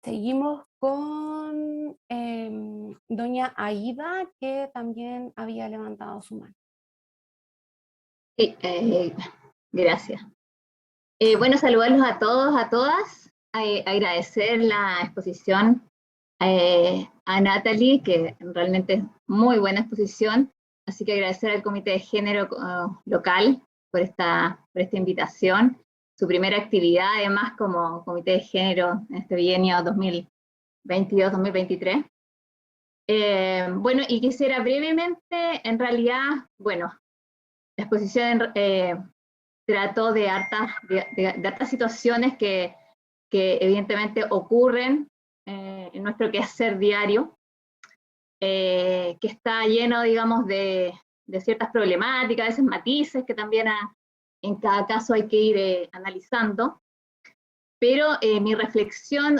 Seguimos con doña Aida, que también había levantado su mano. Sí, gracias. Bueno, saludarlos a todos, a todas, agradecer la exposición a Natalie, que realmente es muy buena exposición, así que agradecer al Comité de Género local por esta invitación, su primera actividad además como Comité de Género en este bienio 2022-2023. Bueno, y quisiera brevemente, en realidad, bueno, la exposición trató de hartas situaciones que evidentemente ocurren en nuestro quehacer diario. que está lleno, digamos, de ciertas problemáticas, a veces matices que también en cada caso hay que ir analizando. Pero mi reflexión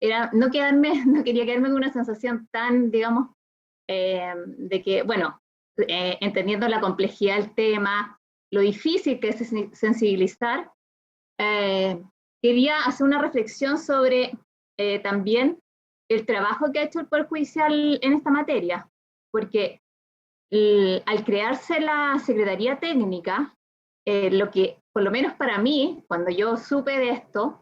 era no quería quedarme con una sensación tan, digamos, de que, bueno, entendiendo la complejidad del tema, lo difícil que es sensibilizar, quería hacer una reflexión sobre también el trabajo que ha hecho el Poder Judicial en esta materia, porque al crearse la Secretaría Técnica, lo que, por lo menos para mí, cuando yo supe de esto,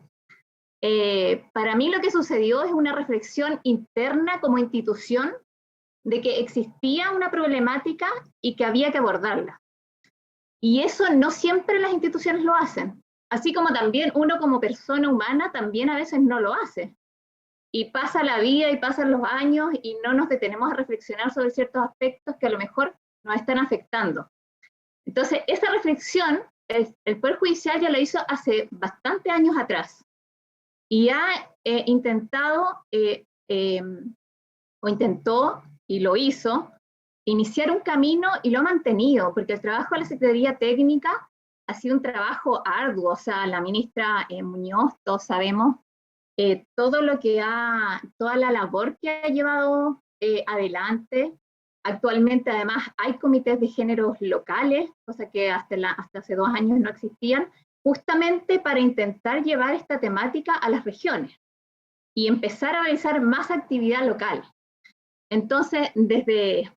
para mí lo que sucedió es una reflexión interna como institución de que existía una problemática y que había que abordarla. Y eso no siempre las instituciones lo hacen, así como también uno como persona humana también a veces no lo hace. Y pasa la vida y pasan los años y no nos detenemos a reflexionar sobre ciertos aspectos que a lo mejor nos están afectando. Entonces, esa reflexión, el Poder Judicial ya lo hizo hace bastantes años atrás. Y ha intentado, o intentó, y lo hizo, iniciar un camino y lo ha mantenido, porque el trabajo de la Secretaría Técnica ha sido un trabajo arduo. O sea, la ministra Muñoz, todos sabemos, todo lo que toda la labor que ha llevado adelante. Actualmente, además, hay comités de géneros locales, cosa que hasta hace 2 años no existían, justamente para intentar llevar esta temática a las regiones y empezar a realizar más actividad local. Entonces, desde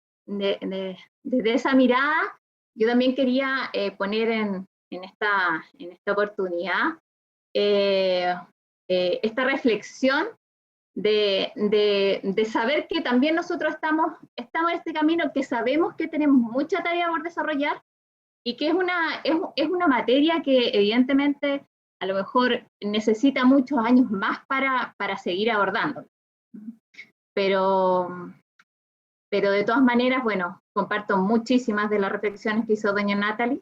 esa mirada, yo también quería poner en esta oportunidad esta reflexión de saber que también nosotros estamos en este camino, que sabemos que tenemos mucha tarea por desarrollar y que es una materia que evidentemente a lo mejor necesita muchos años más para seguir abordando. Pero de todas maneras, bueno, comparto muchísimas de las reflexiones que hizo doña Natalie,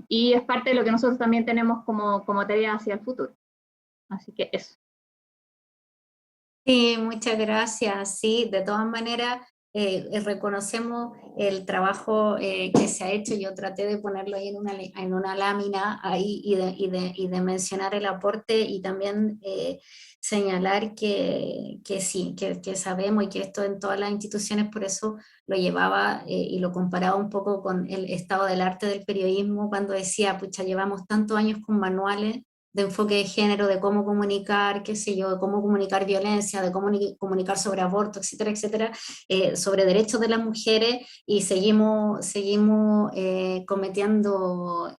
y es parte de lo que nosotros también tenemos como tarea hacia el futuro. Así que eso. Sí, muchas gracias. Sí, de todas maneras, reconocemos el trabajo que se ha hecho. Yo traté de ponerlo ahí en una lámina ahí y de mencionar el aporte y también señalar que sí, que sabemos y que esto en todas las instituciones, por eso lo llevaba y lo comparaba un poco con el estado del arte del periodismo, cuando decía, pucha, llevamos tantos años con manuales de enfoque de género, de cómo comunicar, qué sé yo, de cómo comunicar violencia, de cómo comunicar sobre aborto, etcétera, etcétera, sobre derechos de las mujeres, y seguimos cometiendo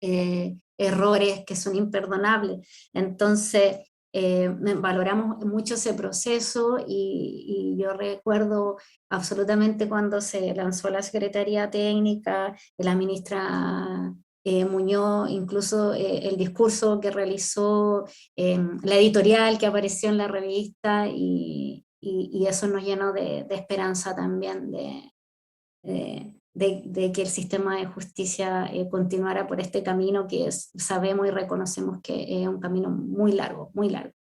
errores que son imperdonables. Entonces, valoramos mucho ese proceso y yo recuerdo absolutamente cuando se lanzó la Secretaría Técnica, la ministra Muñoz, incluso el discurso que realizó, la editorial que apareció en la revista, y eso nos llenó de esperanza también de que el sistema de justicia continuara por este camino que sabemos y reconocemos que es un camino muy largo, muy largo.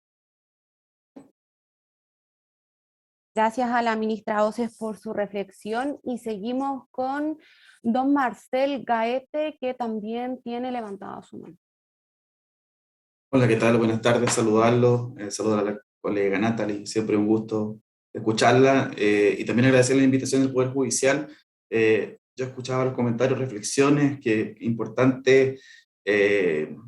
Gracias a la ministra Oces por su reflexión y seguimos con don Marcel Gaete, que también tiene levantada su mano. Hola, ¿qué tal? Buenas tardes, saludarlo, saludar a la colega Natalie, siempre un gusto escucharla, y también agradecer la invitación del Poder Judicial. Yo escuchaba los comentarios, reflexiones, que importante de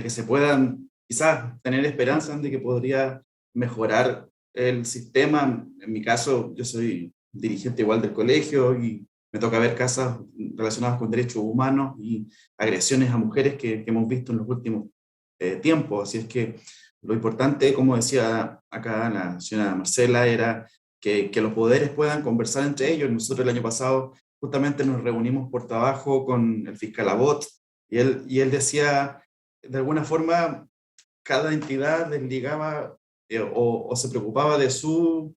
que se puedan quizás tener esperanzas de que podría mejorar el sistema. En mi caso, yo soy dirigente igual del colegio y me toca ver casos relacionados con derechos humanos y agresiones a mujeres que hemos visto en los últimos tiempos. Así es que lo importante, como decía acá la señora Marcela, era que los poderes puedan conversar entre ellos. Nosotros el año pasado justamente nos reunimos por trabajo con el fiscal Abot y él decía, de alguna forma, cada entidad desligaba o se preocupaba de su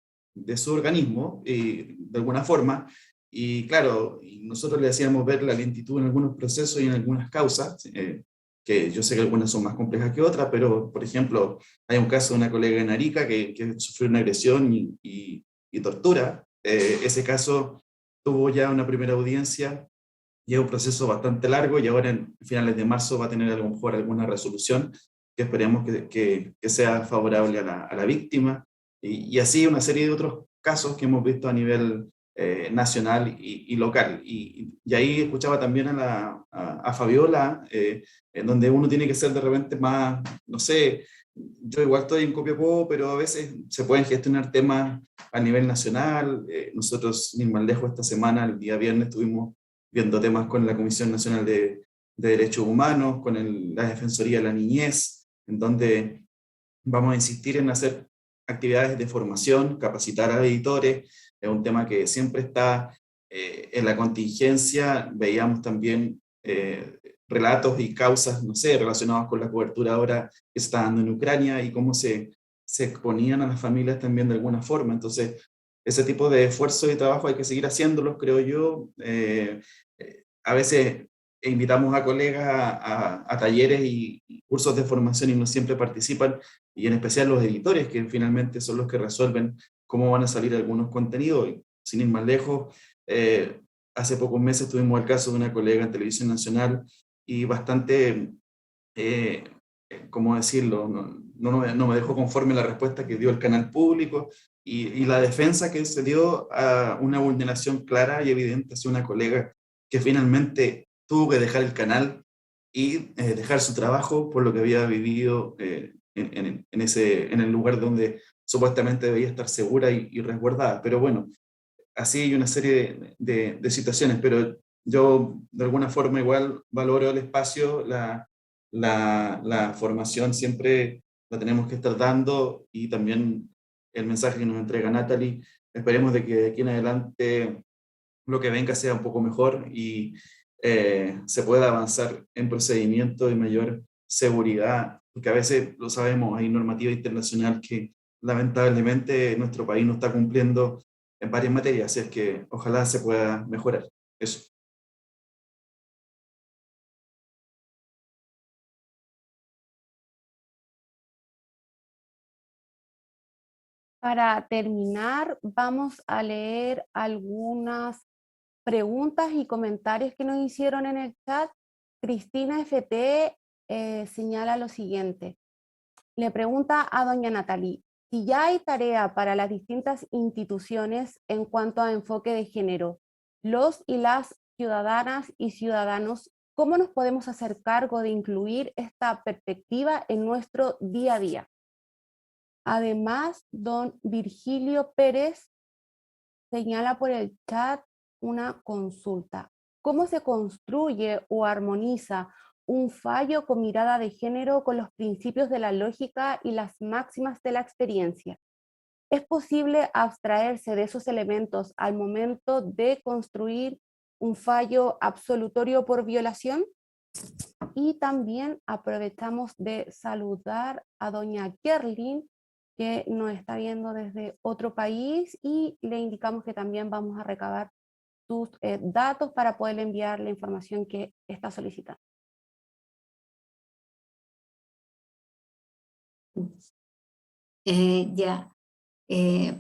organismo, de alguna forma, y claro, nosotros le hacíamos ver la lentitud en algunos procesos y en algunas causas, que yo sé que algunas son más complejas que otras, pero por ejemplo, hay un caso de una colega en Arica que sufrió una agresión y tortura ese caso tuvo ya una primera audiencia, lleva un proceso bastante largo y ahora en finales de marzo va a tener a lo mejor alguna resolución que esperemos que sea favorable a la víctima, y así una serie de otros casos que hemos visto a nivel nacional y local. Y ahí escuchaba también a Fabiola, en donde uno tiene que ser de repente más, no sé, yo igual estoy en Copiapó, pero a veces se pueden gestionar temas a nivel nacional. Nosotros, sin ir más lejos, esta semana, el día viernes, estuvimos viendo temas con la Comisión Nacional de Derechos Humanos, con la Defensoría de la Niñez, en donde vamos a insistir en hacer actividades de formación, capacitar a editores. Es un tema que siempre está en la contingencia. Veíamos también relatos y causas, no sé, relacionados con la cobertura ahora que se está dando en Ucrania y cómo se exponían a las familias también de alguna forma. Entonces, ese tipo de esfuerzo y trabajo hay que seguir haciéndolos, creo yo. A veces invitamos a colegas a talleres y cursos de formación y no siempre participan, y en especial los editores, que finalmente son los que resuelven cómo van a salir algunos contenidos. Y sin ir más lejos, hace pocos meses tuvimos el caso de una colega en Televisión Nacional y bastante, ¿cómo decirlo? No me dejó conforme la respuesta que dio el canal público y la defensa que se dio a una vulneración clara y evidente hacia una colega que finalmente tuvo que dejar el canal y dejar su trabajo por lo que había vivido en el lugar donde supuestamente debía estar segura y resguardada. Pero bueno, así hay una serie de situaciones, pero yo de alguna forma igual valoro el espacio, la formación siempre la tenemos que estar dando, y también el mensaje que nos entrega Natalie. Esperemos de que de aquí en adelante lo que venga sea un poco mejor y se pueda avanzar en procedimiento de mayor seguridad, porque a veces, lo sabemos, hay normativa internacional que lamentablemente nuestro país no está cumpliendo en varias materias, así es que ojalá se pueda mejorar eso. Para terminar, vamos a leer algunas preguntas y comentarios que nos hicieron en el chat. Cristina FT señala lo siguiente. Le pregunta a doña Natalie, si ya hay tarea para las distintas instituciones en cuanto a enfoque de género, los y las ciudadanas y ciudadanos, ¿cómo nos podemos hacer cargo de incluir esta perspectiva en nuestro día a día? Además, don Virgilio Pérez señala por el chat una consulta. ¿Cómo se construye o armoniza un fallo con mirada de género con los principios de la lógica y las máximas de la experiencia? ¿Es posible abstraerse de esos elementos al momento de construir un fallo absolutorio por violación? Y también aprovechamos de saludar a doña Kerlin, que nos está viendo desde otro país, y le indicamos que también vamos a recabar sus datos para poder enviar la información que está solicitando.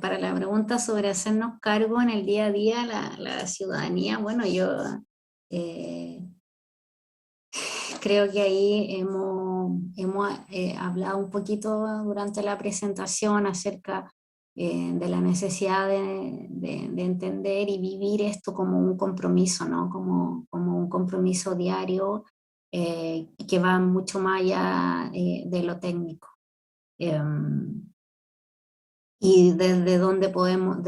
Para la pregunta sobre hacernos cargo en el día a día, la ciudadanía, bueno, yo creo que ahí hemos hablado un poquito durante la presentación acerca de la necesidad de entender y vivir esto como un compromiso, ¿no? Como un compromiso diario que va mucho más allá de lo técnico. Y desde donde podemos,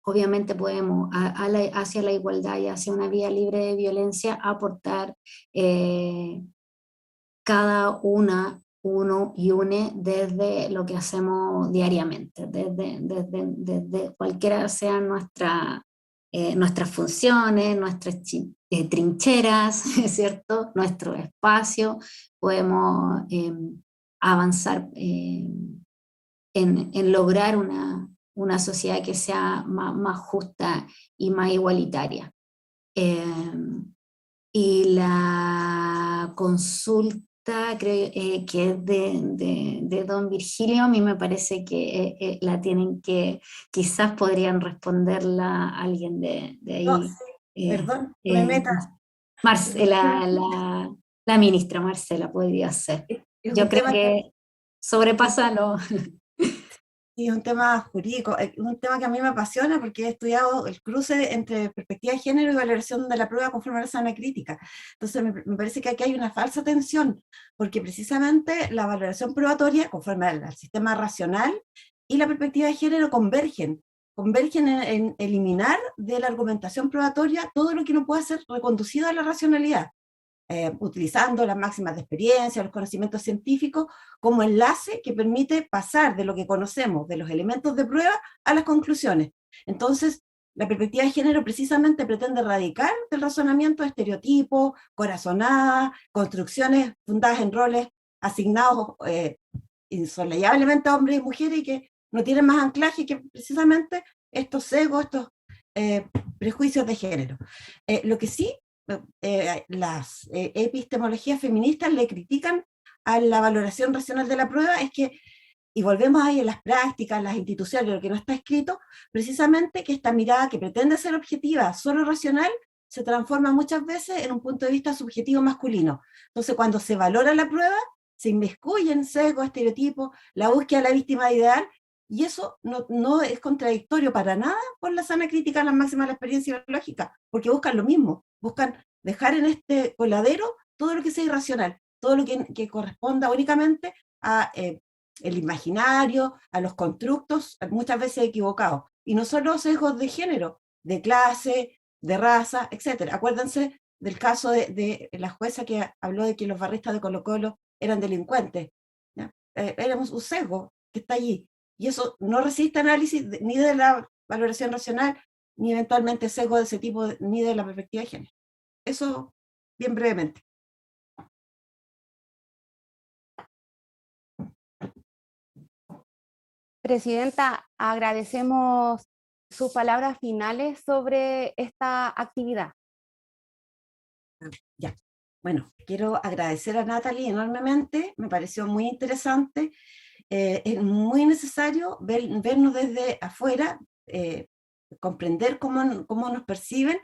obviamente podemos, hacia la igualdad y hacia una vía libre de violencia, aportar cada uno y une desde lo que hacemos diariamente, desde cualquiera sean nuestras funciones, nuestras trincheras, ¿cierto? Nuestro espacio, podemos avanzar en lograr una sociedad que sea más justa y más igualitaria. Y la consulta pregunta creo que es de don Virgilio. A mí me parece que la tienen que, quizás podrían responderla alguien de ahí. No, perdón, me meta. La ministra Marcela podría ser. Yo creo que sobrepasa lo... Sí, es un tema jurídico, es un tema que a mí me apasiona porque he estudiado el cruce entre perspectiva de género y valoración de la prueba conforme a la sana crítica. Entonces me parece que aquí hay una falsa tensión, porque precisamente la valoración probatoria, conforme al sistema racional, y la perspectiva de género convergen en eliminar de la argumentación probatoria todo lo que no pueda ser reconducido a la racionalidad. Utilizando las máximas de experiencia, los conocimientos científicos, como enlace que permite pasar de lo que conocemos, de los elementos de prueba, a las conclusiones. Entonces, la perspectiva de género precisamente pretende erradicar del razonamiento estereotipos, corazonadas, construcciones fundadas en roles asignados insolayablemente a hombres y mujeres y que no tienen más anclaje que precisamente estos sesgos, estos prejuicios de género. Lo que sí, las epistemologías feministas le critican a la valoración racional de la prueba es que, y volvemos ahí en las prácticas, las instituciones, lo que no está escrito, precisamente que esta mirada que pretende ser objetiva, solo racional, se transforma muchas veces en un punto de vista subjetivo masculino. Entonces, cuando se valora la prueba, se inmiscuyen sesgos, estereotipos, la búsqueda de la víctima ideal, y eso no es contradictorio para nada con la sana crítica a las máximas de la experiencia biológica, porque buscan lo mismo, buscan dejar en este coladero todo lo que sea irracional, todo lo que corresponda únicamente a el imaginario, a los constructos, muchas veces equivocados, y no solo sesgos de género, de clase, de raza, etc. Acuérdense del caso de la jueza que habló de que los barristas de Colo-Colo eran delincuentes, ¿ya? Era un sesgo que está allí, y eso no resiste análisis ni de la valoración racional, ni eventualmente sesgo de ese tipo, ni de la perspectiva de género. Eso, bien brevemente. Presidenta, agradecemos sus palabras finales sobre esta actividad. Ya, bueno, quiero agradecer a Natalie enormemente, me pareció muy interesante, es muy necesario vernos desde afuera, comprender cómo nos perciben,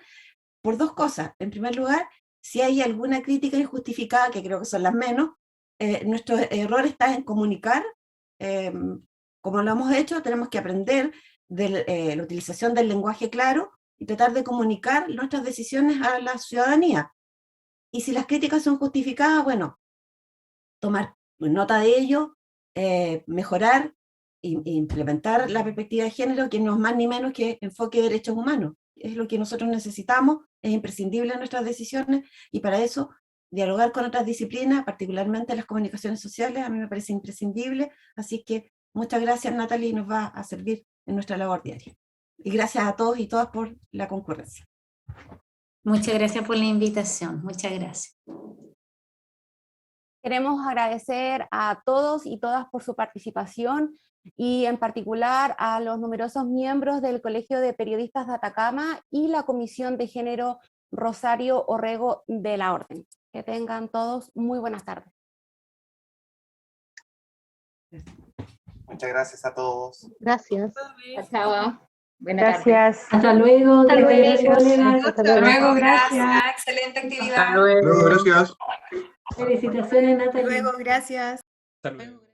por dos cosas. En primer lugar, si hay alguna crítica injustificada, que creo que son las menos, nuestro error está en comunicar, como lo hemos hecho, tenemos que aprender de la utilización del lenguaje claro y tratar de comunicar nuestras decisiones a la ciudadanía. Y si las críticas son justificadas, bueno, tomar nota de ello, mejorar e implementar la perspectiva de género, que no es más ni menos que enfoque de derechos humanos. Es lo que nosotros necesitamos, es imprescindible en nuestras decisiones, y para eso dialogar con otras disciplinas, particularmente las comunicaciones sociales, a mí me parece imprescindible. Así que muchas gracias, Natalie, nos va a servir en nuestra labor diaria. Y gracias a todos y todas por la concurrencia. Muchas gracias por la invitación, muchas gracias. Queremos agradecer a todos y todas por su participación, y en particular a los numerosos miembros del Colegio de Periodistas de Atacama y la Comisión de Género Rosario Orrego de la Orden. Que tengan todos muy buenas tardes. Muchas gracias a todos. Gracias. Chao. Buenas tardes. Hasta luego. Hasta luego. Hasta luego. Gracias. Excelente actividad. Hasta luego. Gracias. Felicitaciones, Natalie. Hasta luego, gracias. Hasta luego.